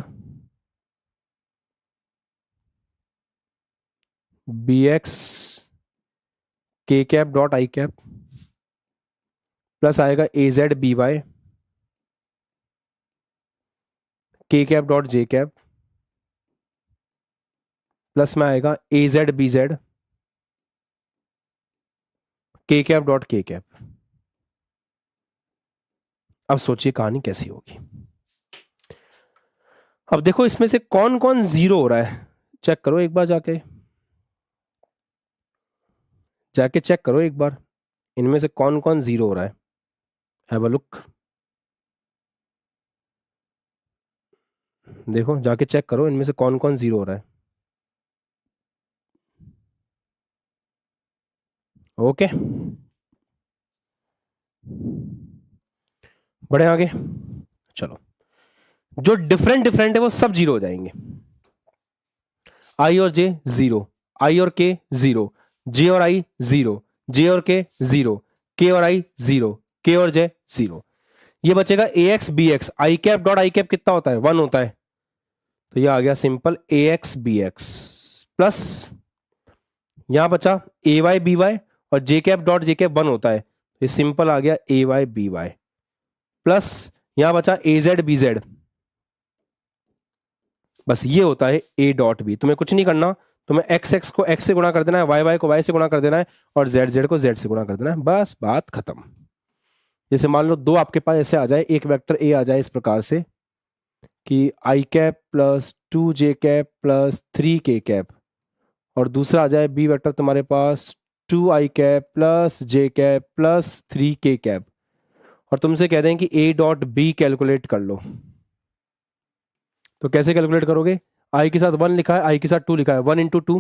बी एक्स के cap dot I cap, plus आएगा ए जेड बी वाई के cap dot J cap, plus में आएगा ए Z B Z K cap dot K cap. अब सोचिए कहानी कैसी होगी। अब देखो इसमें से कौन कौन जीरो हो रहा है, चेक करो एक बार जाके, जाके चेक करो एक बार, इनमें से कौन कौन जीरो हो रहा है। हैव अ लुक, देखो जाके चेक करो इनमें से कौन कौन जीरो हो रहा है। ओके, बढ़े आगे। चलो, जो डिफरेंट डिफरेंट है वो सब जीरो हो जाएंगे। आई और जे जीरो, आई और के जीरो, जे और आई जीरो, जे और के और आई जीरो, के और जे जीरो। ये बचेगा A X B X, I cap dot I cap कितना होता है, 1 होता है, तो ये आ गया सिंपल ए एक्स बी एक्स प्लस यहां बचा ए वाई बी वाई और जे कैप डॉट जे कैप 1 होता है, तो ये सिंपल आ गया ए वाई बी वाई प्लस यहां बचा ए जेड बी जेड, बस ये होता है ए डॉट बी। तुम्हें कुछ नहीं करना, तुम्हें एक्स एक्स को एक्स से गुणा कर देना है, वाई वाई को वाई से गुणा कर देना है और जेड जेड को जेड से गुणा कर देना है, बस बात खत्म। जैसे मान लो दो आपके पास ऐसे आ जाए, एक वेक्टर ए आ जाए इस प्रकार से कि आई कैप प्लस 2 जे कैप प्लस 3 के कैप, और दूसरा आ जाए बी वेक्टर तुम्हारे पास 2 आई कैप प्लस जे कैप प्लस 3 के कैप, और तुमसे कह दें कि ए डॉट बी कैलकुलेट कर लो, तो कैसे कैलकुलेट करोगे? आई के साथ 1 लिखा है, आई के साथ 2 लिखा है, 1 इंटू 2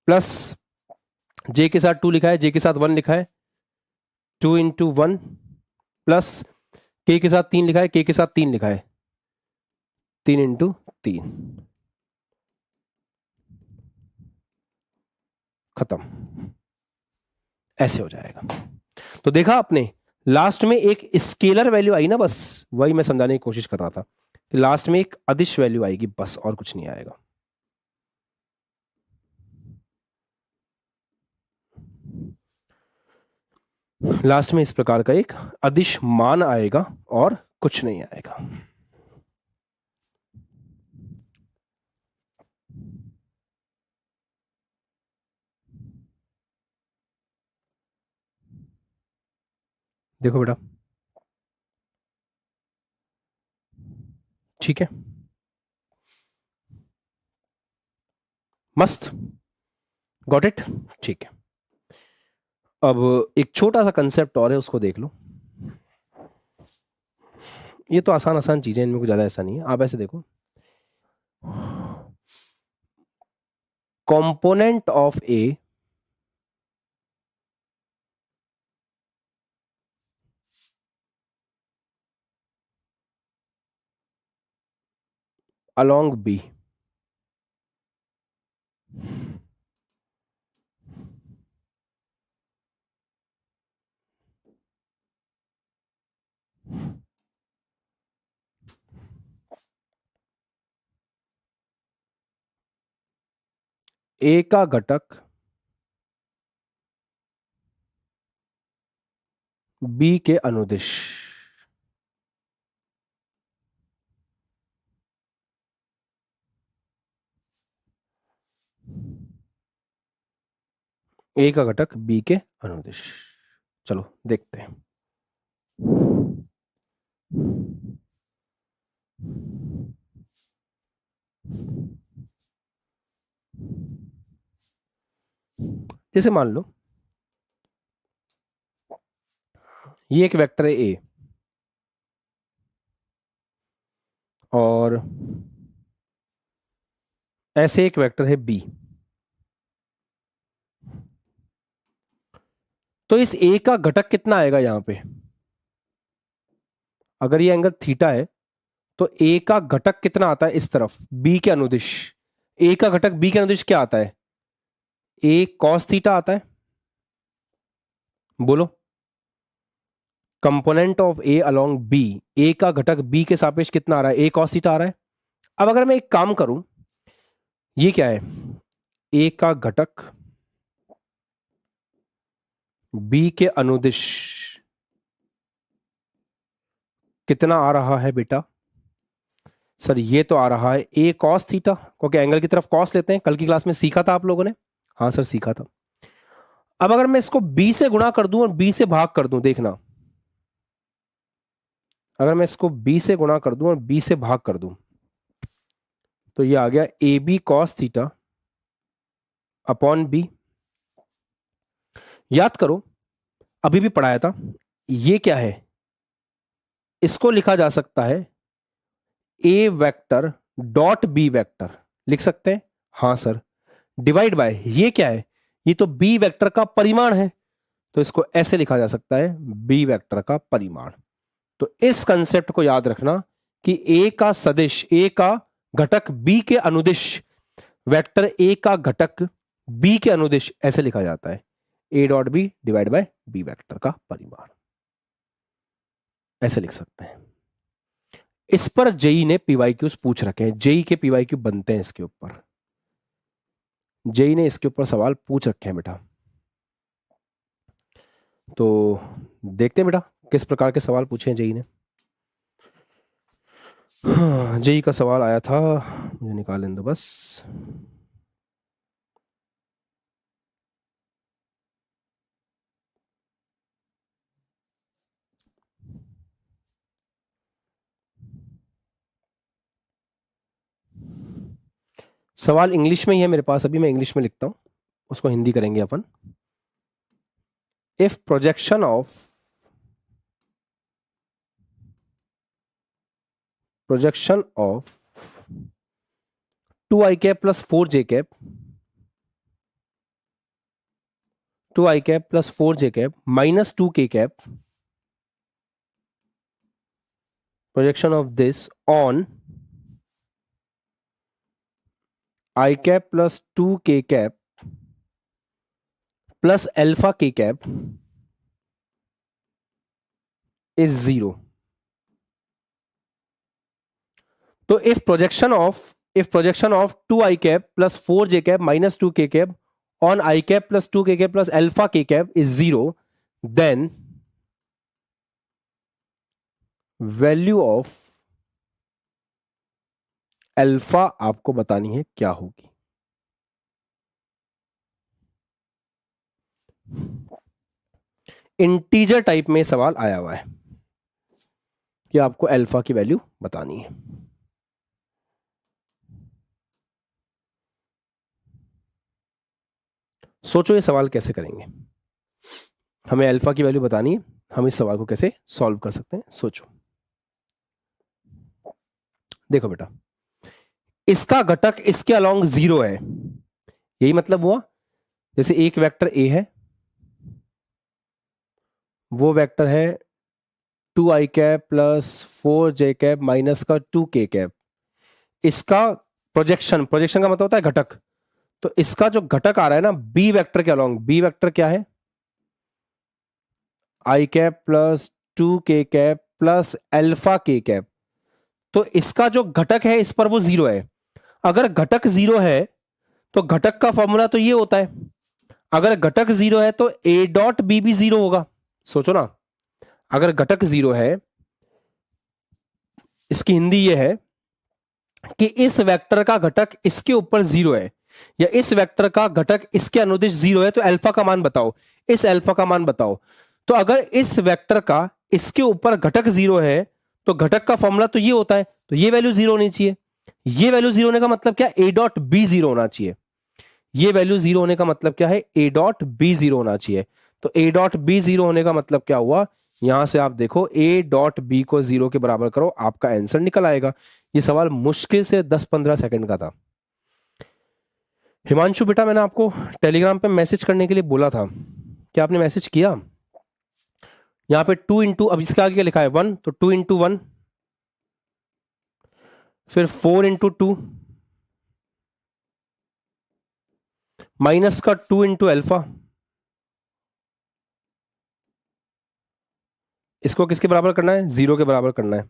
प्लस जे के साथ 2 लिखा है, जे के साथ 1 लिखा है, 2 इंटू 1 प्लस के साथ 3 लिखा है, के साथ 3 लिखा है, 3 इंटू 3, खत्म। ऐसे हो जाएगा। तो देखा आपने, लास्ट में एक स्केलर वैल्यू आई ना, बस वही मैं समझाने की कोशिश कर रहा था कि लास्ट में एक अदिश वैल्यू आएगी, बस और कुछ नहीं आएगा। लास्ट में इस प्रकार का एक अदिश मान आएगा और कुछ नहीं आएगा। देखो बेटा, ठीक है, मस्त, गॉट इट, ठीक है। अब एक छोटा सा कंसेप्ट और है, उसको देख लो। ये तो आसान आसान चीजें, इनमें कुछ ज्यादा ऐसा नहीं है। आप ऐसे देखो, component of A along B ए का घटक बी के अनुदिश ए का घटक बी के अनुदिश। चलो देखते हैं। जैसे मान लो ये एक वेक्टर है ए और ऐसे एक वेक्टर है बी, तो इस ए का घटक कितना आएगा यहां पे? अगर ये एंगल थीटा है तो ए का घटक कितना आता है इस तरफ बी के अनुदिश? ए का घटक बी के अनुदिश क्या आता है? ए कॉस थीटा आता है। बोलो, component of A along B, A का घटक बी के सापेक्ष कितना आ रहा है? ए कॉस थीटा आ रहा है। अब अगर मैं एक काम करूं, ये क्या है? ए का घटक बी के अनुदिश कितना आ रहा है बेटा? सर ये तो आ रहा है ए कॉस थीटा, क्योंकि एंगल की तरफ कॉस लेते हैं, कल की क्लास में सीखा था आप लोगों ने। हाँ सर सीखा था। अब अगर मैं इसको बी से गुणा कर दूं और बी से भाग कर दूं, देखना, अगर मैं इसको बी से गुणा कर दूं और बी से भाग कर दूं, तो ये आ गया A B cos theta upon B. याद करो, अभी भी पढ़ाया था, ये क्या है? इसको लिखा जा सकता है ए वेक्टर डॉट बी वेक्टर, लिख सकते हैं। हाँ सर। डिवाइड बाय, ये क्या है? ये तो बी वेक्टर का परिमाण है, तो इसको ऐसे लिखा जा सकता है बी वेक्टर का परिमाण। तो इस कंसेप्ट को याद रखना कि ए का सदिश, ए का घटक बी के अनुदिश, वेक्टर ए का घटक बी के अनुदिश ऐसे लिखा जाता है, A dot B divide by B vector का परिमाण, ऐसे लिख सकते हैं। इस पर जेई ने पीवाईक्यूज पूछ रखे हैं, जेई के पीवाईक्यू बनते हैं इसके ऊपर, जेई ने इसके ऊपर सवाल पूछ रखे हैं बेटा। तो देखते हैं बेटा किस प्रकार के सवाल पूछे हैं जेई ने। जेई का सवाल आया था, मुझे निकाल लेने दो बस। सवाल इंग्लिश में ही है मेरे पास, अभी मैं इंग्लिश में लिखता हूं, उसको हिंदी करेंगे अपन। If projection of projection of 2i cap plus 4j cap 2i cap plus 4j cap minus 2k cap, projection of this on I cap plus 2k cap plus alpha k cap is 0. तो if projection of 2i cap plus 4j cap minus 2k cap on I cap plus 2k cap plus alpha k cap is 0, then value of alpha आपको बतानी है क्या होगी। इंटीजर टाइप में सवाल आया हुआ है कि आपको अल्फा की वैल्यू बतानी है। सोचो ये सवाल कैसे करेंगे, हमें अल्फा की वैल्यू बतानी है, हम इस सवाल को कैसे सॉल्व कर सकते हैं, सोचो। देखो बेटा, इसका घटक इसके अलोंग 0 है, यही मतलब हुआ। जैसे एक वेक्टर ए है, वो वेक्टर है 2i cap plus 4j cap minus का 2k कैप। इसका प्रोजेक्शन का मतलब होता है घटक, तो इसका जो घटक आ रहा है ना बी वेक्टर के अलोंग, बी वेक्टर क्या है i cap plus 2k cap plus alpha k cap. तो इसका जो घटक है इस पर वो 0 है। अगर घटक 0 है तो घटक का फॉर्मूला तो ये होता है, अगर घटक 0 है तो a डॉट बी भी 0 होगा। सोचो ना, अगर घटक 0 है, इसकी हिंदी ये है कि इस वेक्टर का घटक इसके ऊपर 0 है, या इस वेक्टर का घटक इसके अनुदिश 0 है, तो अल्फा का मान बताओ, इस अल्फा का मान बताओ। तो अगर इस वेक्टर का इसके ऊपर घटक 0 है तो घटक का फॉर्मूला तो ये होता है, तो ये वैल्यू 0 होनी चाहिए। ये वैल्यू 0 होने का मतलब क्या, ए डॉट बी 0 होना चाहिए। ये वैल्यू 0 होने का मतलब क्या है, ए डॉट बी 0 होना चाहिए। तो ए डॉट बी 0 होने का मतलब क्या हुआ, यहां से आप देखो ए डॉट बी को 0 के बराबर करो, आपका आंसर निकल आएगा। ये सवाल मुश्किल से 10-15 सेकंड का था। हिमांशु बेटा, मैंने आपको टेलीग्राम पे मैसेज करने के लिए बोला था, क्या आपने मैसेज किया? यहाँ पे 2 इंटू, अब इसके आगे क्या लिखा है 1, तो 2 इंटू 1, फिर 4 इंटू 2 माइनस का 2 इंटू अल्फा, इसको किसके बराबर करना है, 0 के बराबर करना है।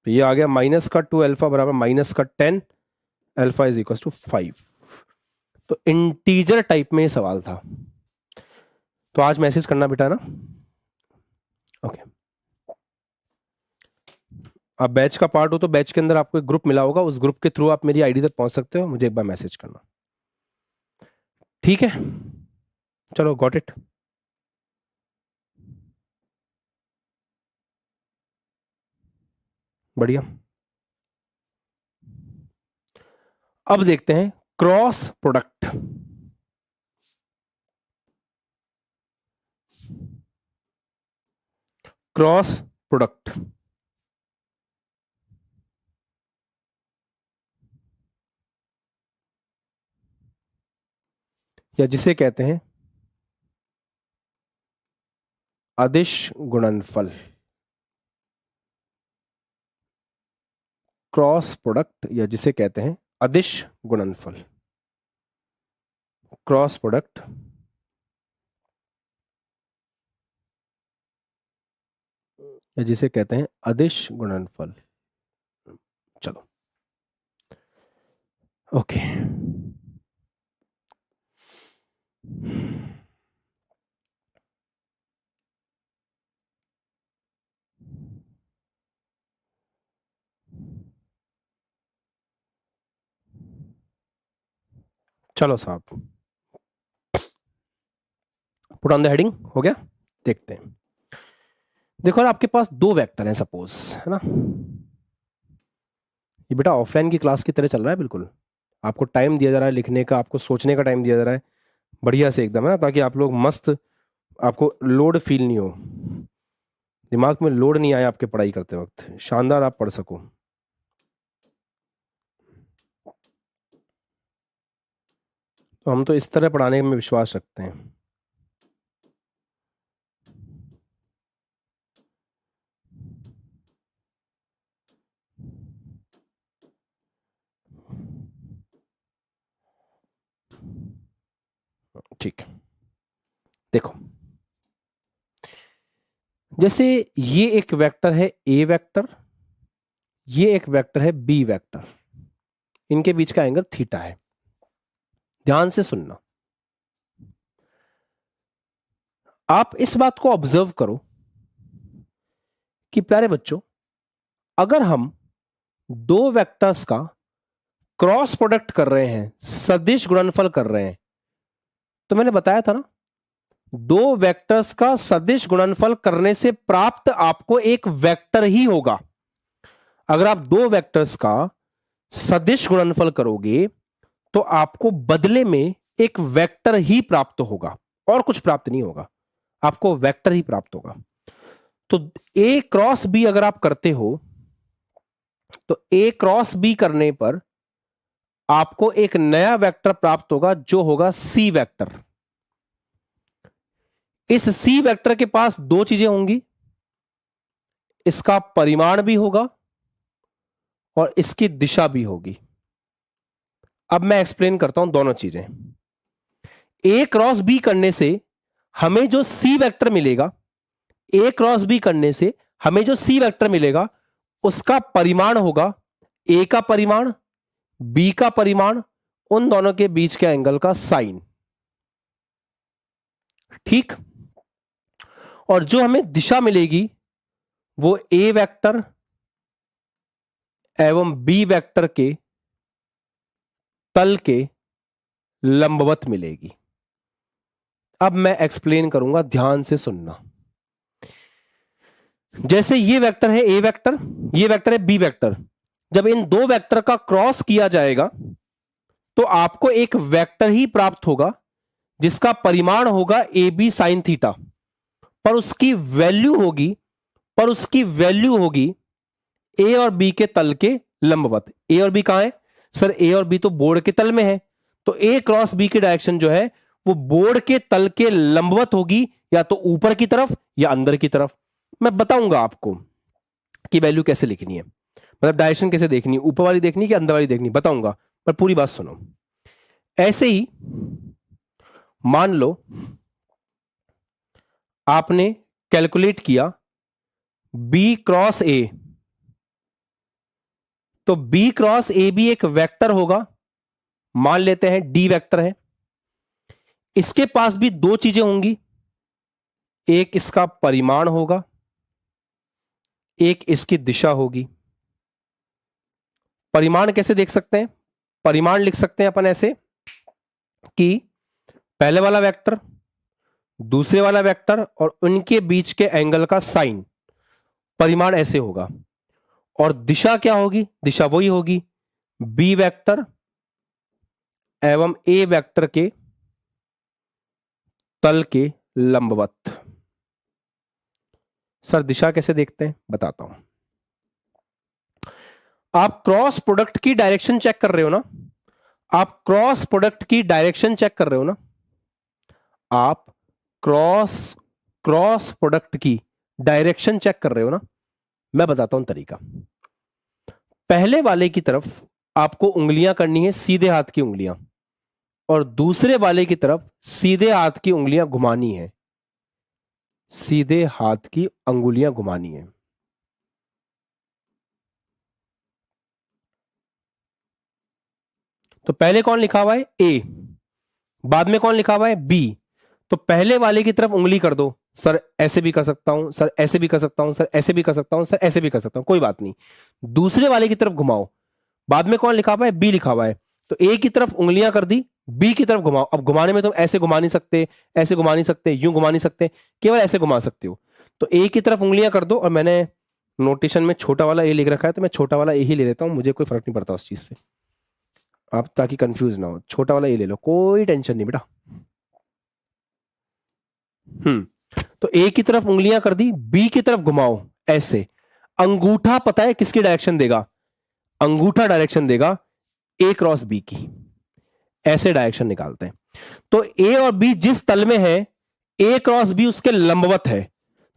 तो ये आ गया माइनस का 2 अल्फा बराबर माइनस का 10, अल्फा इज इक्वल टू 5। तो इंटीजर टाइप में ये सवाल था, तो आज मैसेज करना बेटा ना। ओके, आप बैच का पार्ट हो तो बैच के अंदर आपको एक ग्रुप मिला होगा, उस ग्रुप के थ्रू आप मेरी आईडी तक पहुंच सकते हो, मुझे एक बार मैसेज करना, ठीक है? चलो, गॉट इट। बढ़िया। अब देखते हैं क्रॉस प्रोडक्ट। क्रॉस प्रोडक्ट या जिसे कहते हैं अदिश गुणनफल, क्रॉस प्रोडक्ट, या जिसे कहते हैं अदिश गुणनफल, क्रॉस प्रोडक्ट या जिसे कहते हैं अदिश गुणनफल। चलो ओके, चलो साहब, पुट ऑन द हेडिंग, हो गया। देखते हैं, देखो यार, आपके पास दो वेक्टर हैं सपोज, है ना। ये बेटा ऑफलाइन की क्लास की तरह चल रहा है बिल्कुल। आपको टाइम दिया जा रहा है लिखने का, आपको सोचने का टाइम दिया जा रहा है बढ़िया से एकदम, है ना, ताकि आप लोग मस्त, आपको लोड फील नहीं हो, दिमाग में लोड नहीं आए आपके पढ़ाई करते वक्त, शानदार आप पढ़ सको। तो हम तो इस तरह पढ़ाने में विश्वास रखते हैं। ठीक, देखो, जैसे ये एक वेक्टर है ए वेक्टर, ये एक वेक्टर है बी वेक्टर, इनके बीच का एंगल थीटा है। ध्यान से सुनना, आप इस बात को ऑब्जर्व करो कि प्यारे बच्चों, अगर हम दो वेक्टर्स का क्रॉस प्रोडक्ट कर रहे हैं, सदिश गुणनफल कर रहे हैं, तो मैंने बताया था ना, दो वेक्टर्स का सदिश गुणनफल करने से प्राप्त आपको एक वेक्टर ही होगा। अगर आप दो वेक्टर्स का सदिश गुणनफल करोगे तो आपको बदले में एक वेक्टर ही प्राप्त होगा, और कुछ प्राप्त नहीं होगा, आपको वेक्टर ही प्राप्त होगा। तो ए क्रॉस बी अगर आप करते हो तो ए क्रॉस बी करने पर आपको एक नया वेक्टर प्राप्त होगा जो होगा सी वेक्टर। इस सी वेक्टर के पास दो चीजें होंगी, इसका परिमाण भी होगा और इसकी दिशा भी होगी। अब मैं एक्सप्लेन करता हूं दोनों चीजें। ए क्रॉस बी करने से हमें जो सी वेक्टर मिलेगा, ए क्रॉस बी करने से हमें जो सी वेक्टर मिलेगा उसका परिमाण होगा ए का परिमाण, बी का परिमाण, उन दोनों के बीच के एंगल का साइन। ठीक, और जो हमें दिशा मिलेगी वो ए वेक्टर एवं बी वेक्टर के तल के लंबवत मिलेगी। अब मैं एक्सप्लेन करूंगा, ध्यान से सुनना। जैसे ये वेक्टर है ए वेक्टर, ये वेक्टर है बी वेक्टर, जब इन दो वेक्टर का क्रॉस किया जाएगा तो आपको एक वेक्टर ही प्राप्त होगा जिसका परिमाण होगा ए बी साइन थीटा, पर उसकी वैल्यू होगी ए और बी के तल के लंबवत। ए और बी कहां है सर? ए और बी तो बोर्ड के तल में है, तो ए क्रॉस बी की डायरेक्शन जो है वो बोर्ड के तल के लंबवत होगी, या तो ऊपर की तरफ या अंदर की तरफ। मैं बताऊंगा आपको कि वैल्यू कैसे लिखनी है, मतलब डायरेक्शन कैसे देखनी है, ऊपर वाली देखनी कि अंदर वाली देखनी, बताऊंगा, पर पूरी बात सुनो। ऐसे ही मान लो आपने कैलकुलेट किया बी क्रॉस ए, तो बी क्रॉस ए भी एक वेक्टर होगा, मान लेते हैं डी वेक्टर है। इसके पास भी दो चीजें होंगी, एक इसका परिमाण होगा, एक इसकी दिशा होगी। परिमाण कैसे देख सकते हैं? परिमाण लिख सकते हैं अपन ऐसे कि पहले वाला वेक्टर, दूसरे वाला वेक्टर और उनके बीच के एंगल का साइन, परिमाण ऐसे होगा। और दिशा क्या होगी? दिशा वही होगी बी वेक्टर एवं ए वेक्टर के तल के लंबवत। सर दिशा कैसे देखते हैं बताता हूं। आप क्रॉस प्रोडक्ट की डायरेक्शन चेक कर रहे हो ना, आप क्रॉस प्रोडक्ट की डायरेक्शन चेक कर रहे हो ना, आप क्रॉस क्रॉस प्रोडक्ट की डायरेक्शन चेक कर रहे हो ना, मैं बताता हूं तरीका। पहले वाले की तरफ आपको उंगलियां करनी है सीधे हाथ की उंगलियां, और दूसरे वाले की तरफ सीधे हाथ की उंगलियां घुमानी है, सीधे हाथ की अंगुलियां घुमानी है। तो पहले कौन लिखा हुआ है? ए। बाद में कौन लिखा हुआ है? बी। तो पहले वाले की तरफ उंगली कर दो। सर ऐसे भी कर सकता हूं, सर ऐसे भी कर सकता हूं, सर ऐसे भी कर सकता हूं, सर ऐसे भी कर सकता हूं, कोई बात नहीं। दूसरे वाले की तरफ घुमाओ। बाद में कौन लिखा हुआ है? बी लिखा हुआ है। तो ए की तरफ उंगलियां कर दी, बी की तरफ घुमाओ। अब घुमाने में तुम ऐसे घुमा नहीं सकते, ऐसे घुमा नहीं सकते, यूं घुमा नहीं सकते, केवल ऐसे घुमा सकते हो। तो ए की तरफ उंगलियां कर दो, और मैंने नोटेशन में छोटा वाला ए लिख रखा है, तो मैं छोटा वाला ए ही ले लेता हूं, मुझे कोई फर्क नहीं पड़ता उस चीज से। आप ताकि कंफ्यूज ना हो, छोटा वाला ए ले लो, कोई टेंशन नहीं बेटा। तो ए की तरफ उंगलियां कर दी, बी की तरफ घुमाओ ऐसे। अंगूठा पता है किसकी डायरेक्शन देगा? अंगूठा डायरेक्शन देगा ए क्रॉस बी की। ऐसे डायरेक्शन निकालते हैं। तो ए और बी जिस तल में है, ए क्रॉस बी उसके लंबवत है।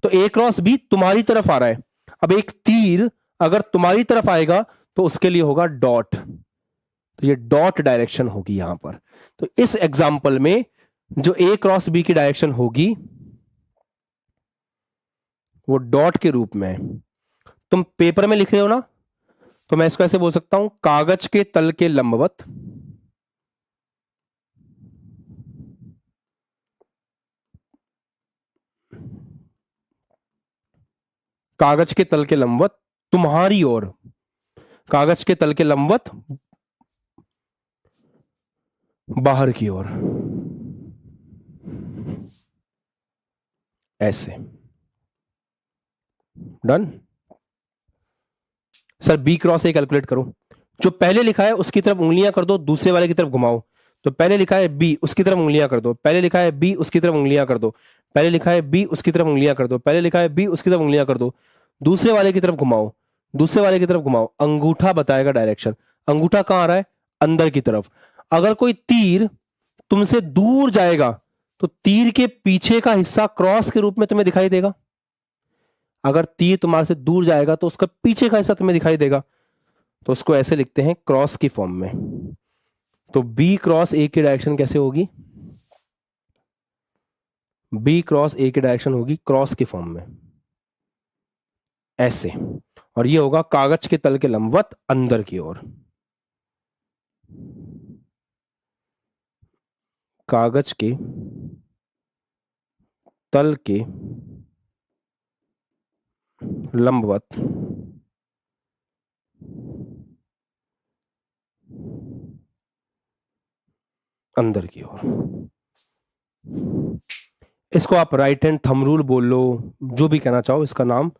तो ए क्रॉस बी तुम्हारी तरफ आ रहा है। अब एक तीर अगर तुम्हारी तरफ आएगा तो उसके लिए होगा डॉट। तो ये डॉट डायरेक्शन होगी यहां पर। तो इस एग्जाम्पल में जो ए क्रॉस बी की डायरेक्शन होगी वो डॉट के रूप में है। तुम पेपर में लिख रहे हो ना, तो मैं इसको ऐसे बोल सकता हूं, कागज के तल के लंबवत कागज के तल के लंबवत तुम्हारी ओर, कागज के तल के लंबवत बाहर की ओर, ऐसे। Done. Sir B cross A calculate करो। जो पहले लिखा है उसकी तरफ उंगलियां कर दो, दूसरे वाले की तरफ घुमाओ। तो पहले लिखा है बी, उसकी तरफ उंगलियां कर दो। पहले लिखा है बी, उसकी तरफ उंगलियां कर दो। पहले लिखा है बी, उसकी तरफ उंगलियां कर दो। पहले लिखा है बी, उसकी तरफ उंगलियां कर दो। दूसरे वाले की तरफ घुमाओ, दूसरे वाले की तरफ घुमाओ। अंगूठा बताएगा डायरेक्शन। अंगूठा कहां आ रहा है? अंदर की तरफ। अगर कोई तीर तुमसे दूर जाएगा तो तीर के पीछे का हिस्सा क्रॉस के रूप में तुम्हें दिखाई देगा। अगर तीर तुम्हारे से दूर जाएगा तो उसका पीछे का हिस्सा तुम्हें दिखाई देगा। तो उसको ऐसे लिखते हैं क्रॉस की फॉर्म में। तो बी क्रॉस ए की डायरेक्शन कैसे होगी? बी क्रॉस ए की डायरेक्शन होगी क्रॉस की फॉर्म में, ऐसे। और ये होगा कागज के तल के लंबवत अंदर की ओर। कागज के तल के लंबवत अंदर की ओर। इसको आप राइट हैंड थंब रूल बोल लो, जो भी कहना चाहो, इसका नाम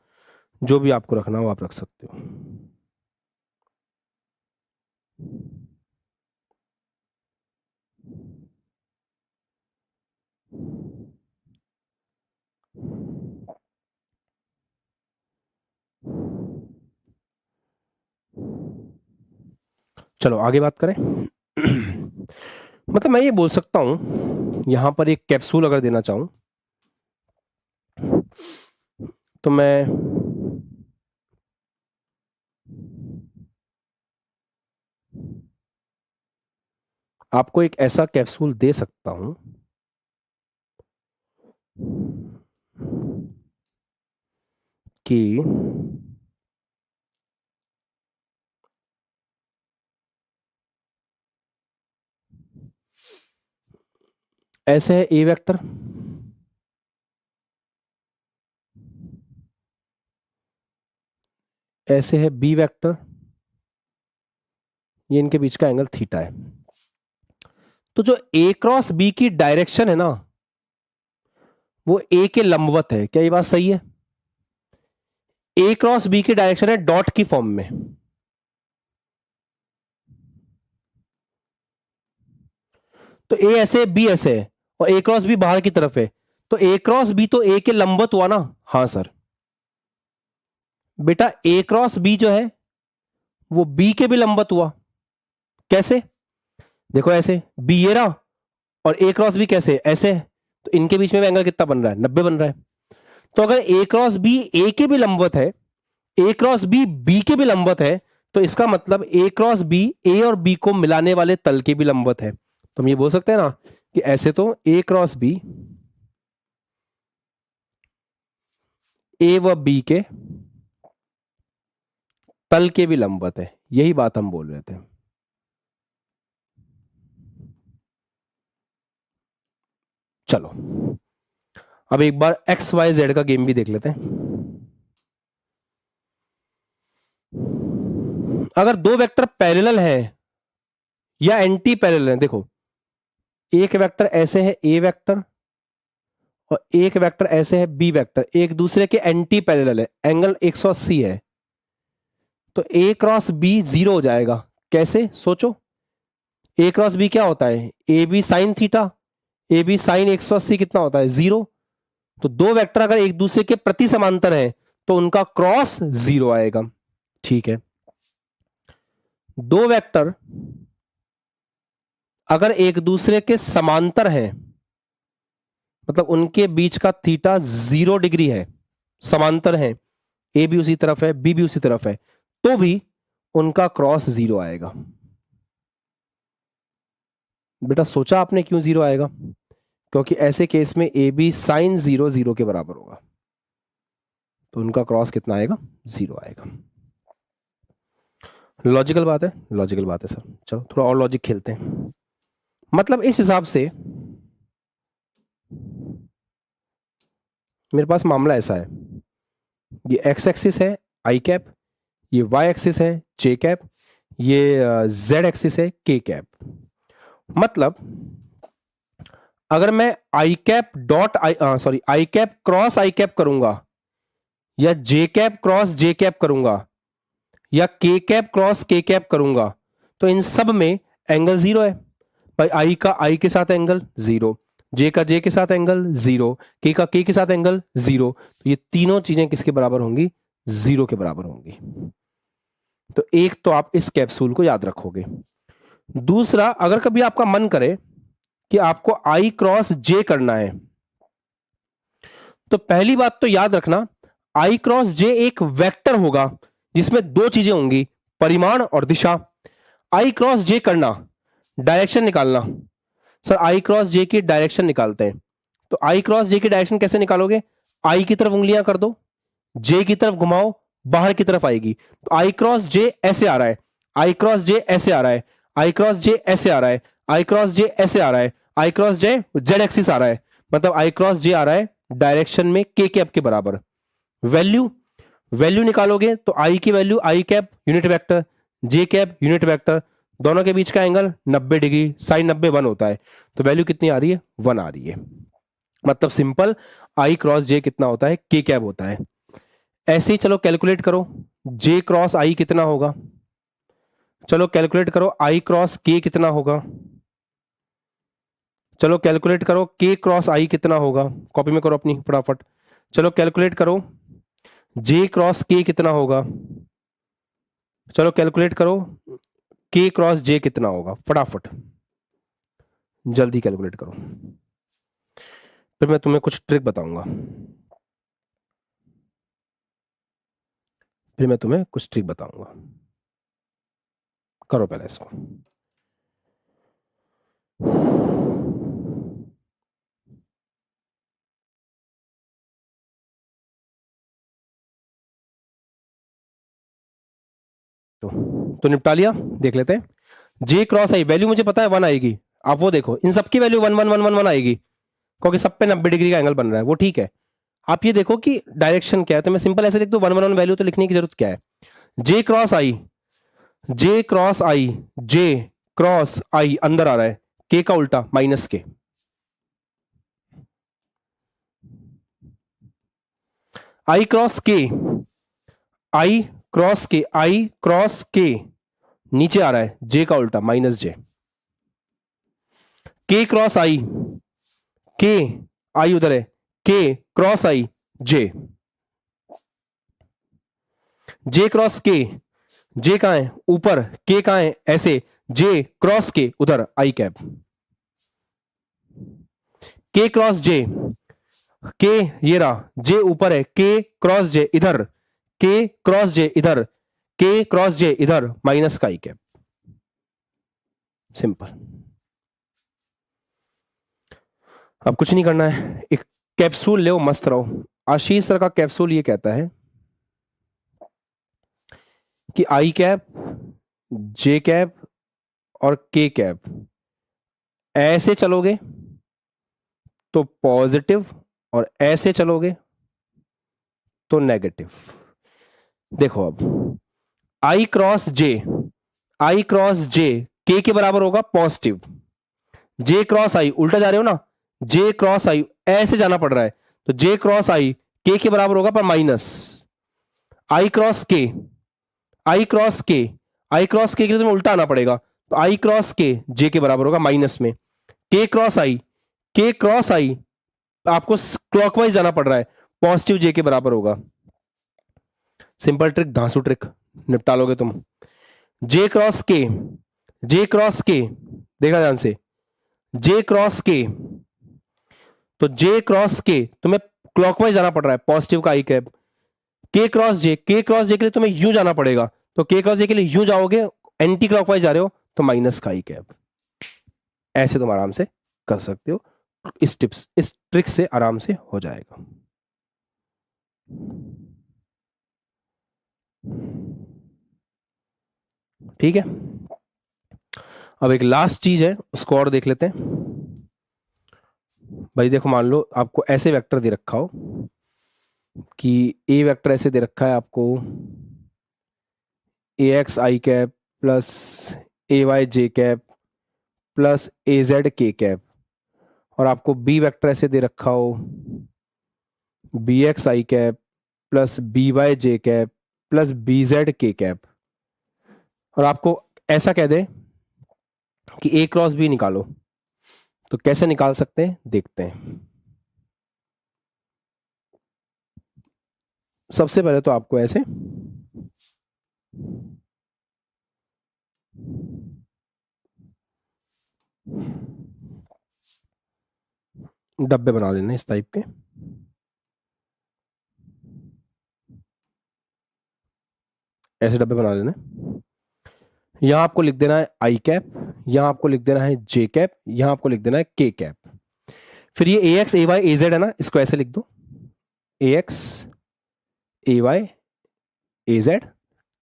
जो भी आपको रखना हो आप रख सकते हो। चलो आगे बात करें। मतलब मैं ये बोल सकता हूं, यहां पर एक कैप्सूल अगर देना चाहूं तो मैं आपको एक ऐसा कैप्सूल दे सकता हूं कि ऐसे है ए वेक्टर, ऐसे है बी वेक्टर, ये इनके बीच का एंगल थीटा है। तो जो ए क्रॉस बी की डायरेक्शन है ना, वो ए के लंबवत है। क्या ये बात सही है? ए क्रॉस बी की डायरेक्शन है डॉट की फॉर्म में। तो ए ऐसे है, बी ऐसे है, और ए क्रॉस बी बाहर की तरफ है। तो ए क्रॉस बी तो ए के लंबवत हुआ ना? हाँ सर। बेटा ए क्रॉस बी जो है वो बी के भी लंबवत हुआ। कैसे? देखो ऐसे, बी ये रहा, और ए क्रॉस बी कैसे? ऐसे। तो इनके बीच में एंगल कितना बन रहा है? 90 बन रहा है। तो अगर ए क्रॉस बी ए के भी लंबवत है, ए क्रॉस बी बी के भी लंबवत है, तो इसका मतलब ए क्रॉस बी ए और बी को मिलाने वाले तल के भी लंबवत है। तो हम ये बोल सकते हैं ना कि ऐसे तो ए क्रॉस बी ए व बी के तल के भी लंबवत है। यही बात हम बोल रहे थे। चलो अब एक बार एक्स वाई जेड का गेम भी देख लेते हैं। अगर दो वेक्टर पैरेलल है या एंटी पैरेलल है, देखो एक वेक्टर ऐसे है ए वेक्टर और एक वेक्टर ऐसे है बी वेक्टर, एक दूसरे के एंटी पैरेलल है, एंगल 180 है, तो ए क्रॉस बी 0 हो जाएगा। कैसे सोचो, ए क्रॉस बी क्या होता है, A B sine theta, A B sine 180 कितना होता है 0। तो दो वेक्टर अगर एक दूसरे के प्रति समांतर है तो उनका क्रॉस 0 आएगा। ठीक है, दो वेक्टर अगर एक दूसरे के समांतर है, मतलब उनके बीच का थीटा 0 डिग्री है, समांतर है, ए भी उसी तरफ है बी भी उसी तरफ है, तो भी उनका क्रॉस 0 आएगा। बेटा सोचा आपने क्यों 0 आएगा? क्योंकि ऐसे केस में ए बी साइन 0 0 के बराबर होगा, तो उनका क्रॉस कितना आएगा 0 आएगा। लॉजिकल बात है, लॉजिकल बात है सर। चलो थोड़ा और लॉजिक खेलते हैं। मतलब इस हिसाब से मेरे पास मामला ऐसा है, ये एक्स एक्सिस है आई कैप, ये वाई एक्सिस है जे कैप, ये जेड एक्सिस है के कैप। मतलब अगर मैं I cap dot I cap cross I cap करूंगा, या J cap cross J cap करूंगा, या के कैप क्रॉस के कैप करूंगा, तो इन सब में एंगल 0 है। भाई आई का आई के साथ एंगल 0, जे का जे के साथ एंगल 0, के का के साथ एंगल 0, तो ये तीनों चीजें किसके बराबर होंगी 0 के बराबर होंगी। तो एक तो आप इस कैप्सूल को याद रखोगे। दूसरा, अगर कभी आपका मन करे कि आपको आई क्रॉस जे करना है, तो पहली बात तो याद रखना आई क्रॉस जे एक वेक्टर होगा जिसमें दो चीजें होंगी, परिमाण और दिशा। आई क्रॉस जे करना, डायरेक्शन निकालना। सर आई क्रॉस जे की डायरेक्शन निकालते हैं, तो आई क्रॉस जे की डायरेक्शन कैसे निकालोगे? आई की तरफ उंगलियां कर दो, जे की तरफ घुमाओ, बाहर की तरफ आएगी। तो आई क्रॉस जे ऐसे आ रहा है, आई क्रॉस जे ऐसे आ रहा है, आई क्रॉस जे ऐसे आ रहा है, आई क्रॉस जे ऐसे आ रहा है, आई क्रॉस जे जेड एक्सिस आ रहा है, मतलब आई क्रॉस जे आ रहा है डायरेक्शन में के कैप के बराबर। वैल्यू वैल्यू निकालोगे तो आई की वैल्यू आई कैप यूनिट वेक्टर, जे कैप यूनिट वेक्टर, दोनों के बीच का एंगल 90 डिग्री, साइन 90 1 होता है, तो वैल्यू कितनी आ रही है 1 आ रही है। मतलब सिंपल आई क्रॉस जे कितना होता है के कैप होता है। ऐसे ही चलो कैलकुलेट करो, जे क्रॉस आई कितना होगा, चलो कैलकुलेट करो आई क्रॉस के कितना होगा, चलो कैलकुलेट करो के क्रॉस आई कितना होगा, कॉपी में करो अपनी फटाफट। चलो कैलकुलेट करो जे क्रॉस के कितना होगा, चलो कैलकुलेट करो के क्रॉस जे कितना होगा, फटाफट जल्दी कैलकुलेट करो, फिर मैं तुम्हें कुछ ट्रिक बताऊंगा, फिर मैं तुम्हें कुछ ट्रिक बताऊंगा। करो पहले इसको। तो निपटा लिया, देख लेते हैं। जे क्रॉस आई वैल्यू मुझे पता है 1 आएगी, आप वो देखो इन सबकी वैल्यू 1 1 1 1 1 आएगी, क्योंकि सब पे 90 डिग्री का एंगल बन रहा है, वो ठीक है। आप ये देखो कि डायरेक्शन क्या है, तो मैं सिंपल ऐसे लिख दूं 1 1 1 वैल्यू, तो लिखने की जरूरत क्या है। जे क्रॉस आई, जे क्रॉस आई, जे क्रॉस आई अंदर आ रहा है, के का उल्टा माइनस के, आई क्रॉस के, आई क्रॉस के, आई क्रॉस के नीचे आ रहा है, जे का उल्टा माइनस जे, के क्रॉस आई, के आई उधर है, के क्रॉस आई जे, जे क्रॉस के, जे कहां है ऊपर, के कहां है ऐसे, जे क्रॉस के उधर आई कैप, के क्रॉस जे, के ये रहा, जे ऊपर है, के क्रॉस जे इधर, के क्रॉस जे इधर, के क्रॉस जे इधर, माइनस का आई कैप। सिंपल। अब कुछ नहीं करना है, एक कैप्सूल ले मस्त रहो। आशीष सर का कैप्सूल ये कहता है कि आई कैप, जे कैप और के कैप ऐसे चलोगे तो पॉजिटिव और ऐसे चलोगे तो नेगेटिव। देखो अब आई क्रॉस जे, आई क्रॉस जे के बराबर होगा पॉजिटिव, जे क्रॉस आई उल्टा जा रहे हो ना, जे क्रॉस आई ऐसे जाना पड़ रहा है तो जे क्रॉस आई के बराबर होगा पर माइनस। आई क्रॉस के, आई क्रॉस के, आई क्रॉस के लिए तुम्हें उल्टा आना पड़ेगा तो आई क्रॉस के जे के बराबर होगा माइनस में। के क्रॉस आई, के क्रॉस आई आपको क्लॉकवाइज जाना पड़ रहा है, पॉजिटिव जे के बराबर होगा। सिंपल ट्रिक, धांसू ट्रिक, निपटा लोगे तुम। जे क्रॉस के, जे क्रॉस के, देखा ध्यान से, जे क्रॉस के, तो जे क्रॉस के तुम्हें क्लॉकवाइज जाना पड़ रहा है, पॉजिटिव का आई कैप। के क्रॉस जे, के क्रॉस जे के लिए तुम्हें यूं जाना पड़ेगा तो के क्रॉस जे के लिए यूं जाओगे, एंटी क्लॉकवाइज जा रहे हो तो माइनस का आई कैप। ऐसे तुम आराम से कर सकते हो, इस टिप्स, इस ट्रिक से आराम से हो जाएगा। ठीक है, अब एक लास्ट चीज है उसको और देख लेते हैं। भाई देखो, मान लो आपको ऐसे वेक्टर दे रखा हो कि ए वेक्टर ऐसे दे रखा है आपको, ए X I cap plus A Y J cap plus A Z K cap, और आपको बी वेक्टर ऐसे दे रखा हो, B X I cap plus B Y J cap plus B Z K cap, और आपको ऐसा कह दे कि ए क्रॉस बी निकालो, तो कैसे निकाल सकते हैं देखते हैं। सबसे पहले तो आपको ऐसे डब्बे बना लेने इस टाइप के, ऐसे डब्बे बना लेने। यहां आपको लिख देना है आई कैप, यहां आपको लिख देना है जे कैप, यहां आपको लिख देना है के कैप। फिर ये ए X A Y A Z है ना, इसको ऐसे लिख दो, ए X A Y A Z.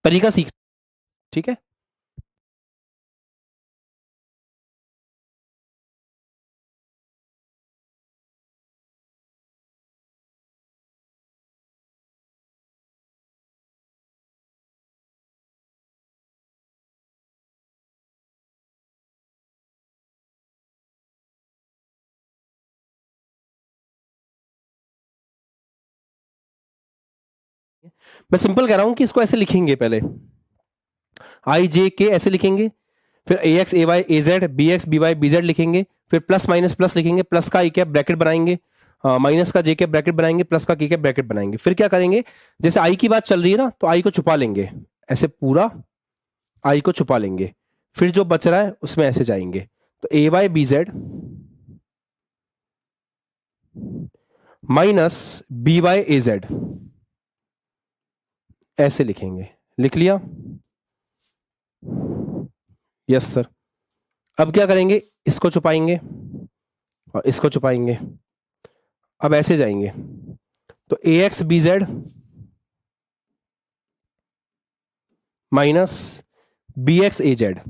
तरीका सीख, ठीक है। मैं सिंपल कह रहा हूं कि इसको ऐसे लिखेंगे, पहले आई जे के ऐसे लिखेंगे, फिर A X A Y A Z, B X B Y B Z लिखेंगे, फिर प्लस माइनस प्लस लिखेंगे, प्लस का आई कैप ब्रैकेट बनाएंगे, माइनस का जे कैप ब्रैकेट बनाएंगे, प्लस का के कैप ब्रैकेट बनाएंगे। फिर क्या करेंगे, जैसे आई की बात चल रही है ना तो आई को छुपा लेंगे, ऐसे पूरा आई को छुपा लेंगे, फिर जो बच रहा है उसमें ऐसे जाएंगे, तो A Y B Z minus B Y A Z ऐसे लिखेंगे। लिख लिया? Yes sir. अब क्या करेंगे, इसको छुपाएंगे और इसको छुपाएंगे, अब ऐसे जाएंगे, तो A X B Z minus B X A Z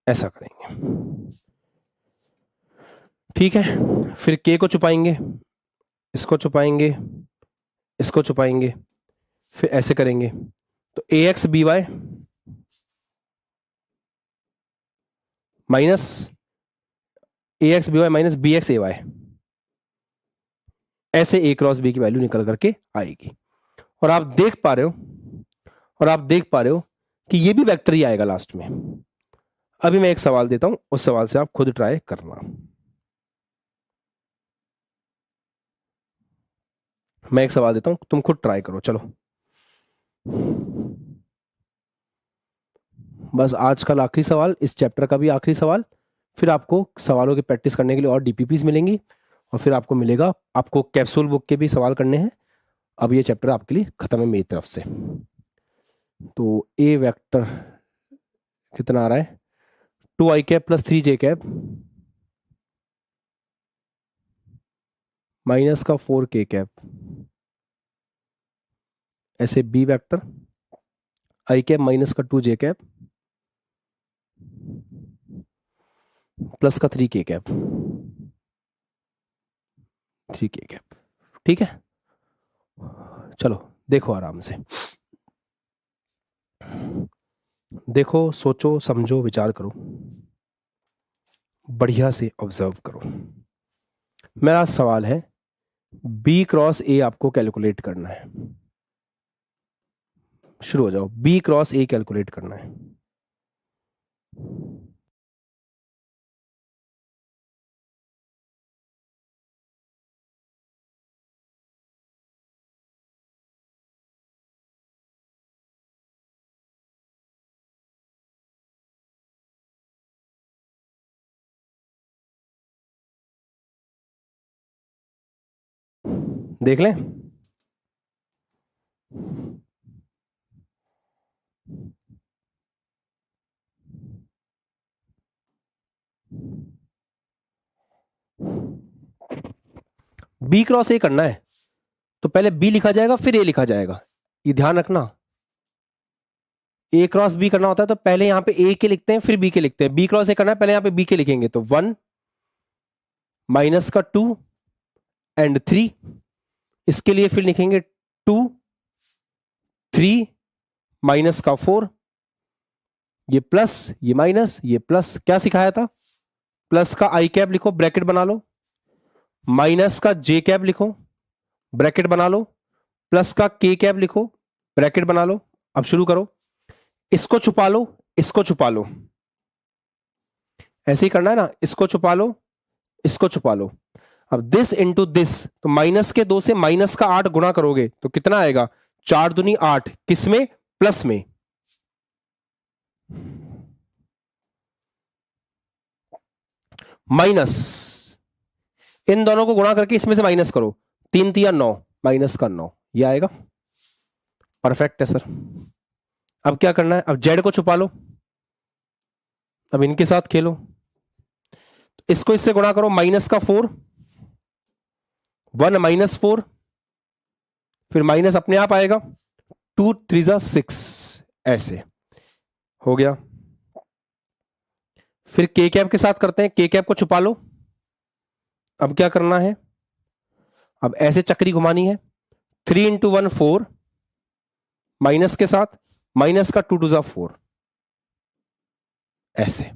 ऐसा करेंगे, ठीक है। फिर के को छुपाएंगे, इसको छुपाएंगे, इसको छुपाएंगे, फिर ऐसे करेंगे, तो A X B Y minus A X B Y minus B X A Y, ऐसे ए क्रॉस बी की वैल्यू निकल करके आएगी। और आप देख पा रहे हो, और आप देख पा रहे हो कि ये भी वेक्टर ही आएगा लास्ट में। अभी मैं एक सवाल देता हूं, उस सवाल से आप खुद ट्राई करना। मैं एक सवाल देता हूं, तुम खुद ट्राई करो, चलो। बस आज का आखिरी सवाल, इस चैप्टर का भी आखिरी सवाल, फिर आपको सवालों की प्रैक्टिस करने के लिए और डीपीपीस मिलेंगी। और फिर आपको मिलेगा, आपको कैप्सूल बुक के भी सवाल करने हैं। अब ये चैप्टर आपके लिए खत्म है मेरी तरफ से। तो ए वेक्टर कितना आ रहा है, 2i cap plus 3j cap minus का 4k कैप, ऐसे B vector i cap minus का 2j कैप प्लस का 3k कैप, 3k कैप। ठीक है, चलो देखो आराम से, देखो, सोचो, समझो, विचार करो, बढ़िया से ऑब्जर्व करो। मेरा सवाल है, बी क्रॉस ए आपको कैलकुलेट करना है। शुरू हो जाओ, बी क्रॉस ए कैलकुलेट करना है। देख लें, बी क्रॉस ए करना है तो पहले बी लिखा जाएगा फिर ए लिखा जाएगा, ये ध्यान रखना। ए क्रॉस बी करना होता है तो पहले यहां पे ए के लिखते हैं फिर बी के लिखते हैं, बी क्रॉस ए करना है पहले यहां पे बी के लिखेंगे, तो 1 माइनस का 2 एंड 3, इसके लिए फिर लिखेंगे 2 3 माइनस का 4, ये प्लस ये माइनस ये प्लस, क्या सिखाया था, प्लस का आई कैप लिखो ब्रैकेट बना लो, माइनस का जे कैप लिखो ब्रैकेट बना लो, प्लस का के कैप लिखो ब्रैकेट बना लो। अब शुरू करो, इसको छुपा लो, इसको छुपा लो, ऐसे ही करना है ना, इसको छुपा लो, इसको छुपा लो। अब दिस इंटू दिस, तो माइनस के 2 से माइनस का 8 गुणा करोगे तो कितना आएगा, 4 दूनी 8, किसमें, प्लस में। माइनस, इन दोनों को गुणा करके इसमें से माइनस करो, 3 तिया 9, माइनस का 9, ये आएगा। परफेक्ट है सर। अब क्या करना है, अब जेड को छुपा लो, अब इनके साथ खेलो, इसको इससे गुणा करो, माइनस का 4, 1 माइनस 4, फिर माइनस अपने आप आएगा, 2 3 6, ऐसे हो गया। फिर के कैप के साथ करते हैं, के कैप को छुपा लो। अब क्या करना है, अब ऐसे चक्री घुमानी है, 3 इंटू 1 4, माइनस के साथ माइनस का 2 2 4, ऐसे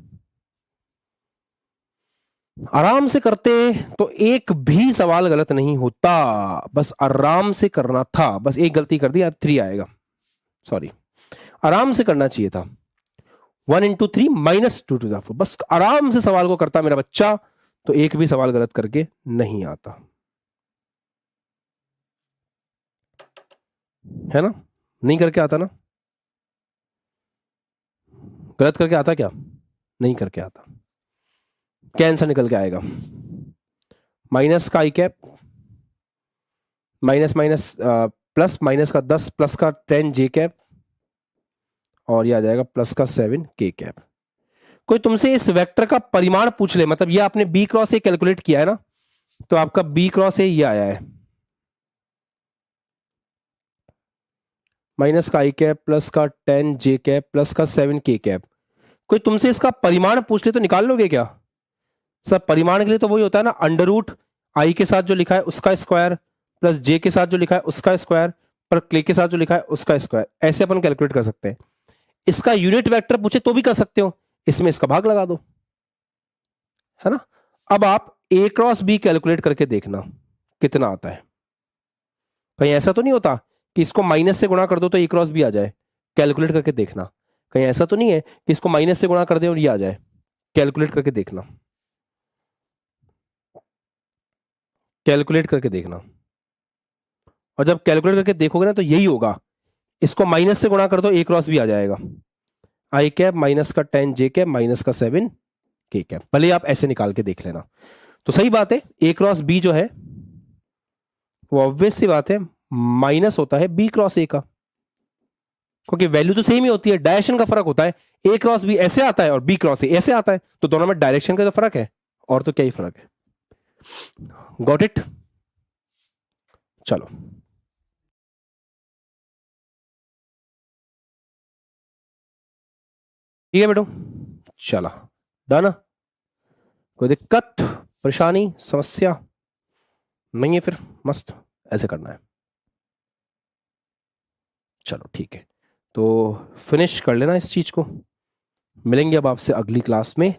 आराम से करते तो एक भी सवाल गलत नहीं होता, बस आराम से करना था, बस एक गलती कर दी, अब 3 आएगा, सॉरी, आराम से करना चाहिए था। 1 इंटू 3 माइनस 2 2 4, बस आराम से सवाल को करता मेरा बच्चा तो एक भी सवाल गलत करके नहीं आता, है ना, नहीं करके आता ना, गलत करके आता क्या, नहीं करके आता। क्या आंसर निकल के आएगा, माइनस का I cap minus minus plus minus का 10 प्लस का 10 जे कैप और ये आ जाएगा प्लस का 7 के कैप। कोई तुमसे इस वेक्टर का परिमाण पूछ ले, मतलब ये आपने बी क्रॉस ए कैलकुलेट किया है ना, तो आपका बी क्रॉस ए ये आया है, माइनस का आई कैप प्लस का 10 जे कैप प्लस का 7 के कैप। कोई तुमसे इसका परिमाण पूछ ले तो निकाल लोगे क्या सर? परिमाण के लिए तो वही होता है ना, अंडर रूट आई के साथ जो लिखा है उसका स्क्वायर प्लस जे के साथ जो लिखा है उसका स्क्वायर पर के साथ जो लिखा है उसका स्क्वायर, ऐसे अपन कैलकुलेट कर सकते हैं। इसका यूनिट वेक्टर पूछे तो भी कर सकते हो, इसमें इसका भाग लगा दो, है ना। अब आप ए क्रॉस बी कैलकुलेट करके देखना कितना आता है। कहीं ऐसा तो नहीं होता कि इसको माइनस से गुणा कर दो तो ए क्रॉस बी आ जाए, कैलकुलेट करके देखना। कहीं ऐसा तो नहीं है कि इसको माइनस से गुणा कर दे और ये आ जाए, कैलकुलेट करके देखना, कैलकुलेट करके देखना। और जब कैलकुलेट करके देखोगे ना तो यही होगा, इसको माइनस से गुणा कर दो ए क्रॉस बी आ जाएगा, आई कैप माइनस का 10 जे कैप माइनस का 7 के कैप। भले आप ऐसे निकाल के देख लेना। तो सही बात है, ए क्रॉस बी जो है वो ऑब्वियस सी बात है माइनस होता है बी क्रॉस ए का, क्योंकि वैल्यू तो सेम ही होती है, डायरेक्शन का फर्क होता है। ए क्रॉस बी ऐसे आता है और बी क्रॉस ए ऐसे आता है, तो दोनों में डायरेक्शन का तो फर्क है, और तो क्या ही फर्क है। Got it? चलो ठीक है बेटो, चलो डन। कोई दिक्कत परेशानी समस्या नहीं है? फिर मस्त ऐसे करना है। चलो ठीक है, तो फिनिश कर लेना इस चीज को। मिलेंगे अब आपसे अगली क्लास में।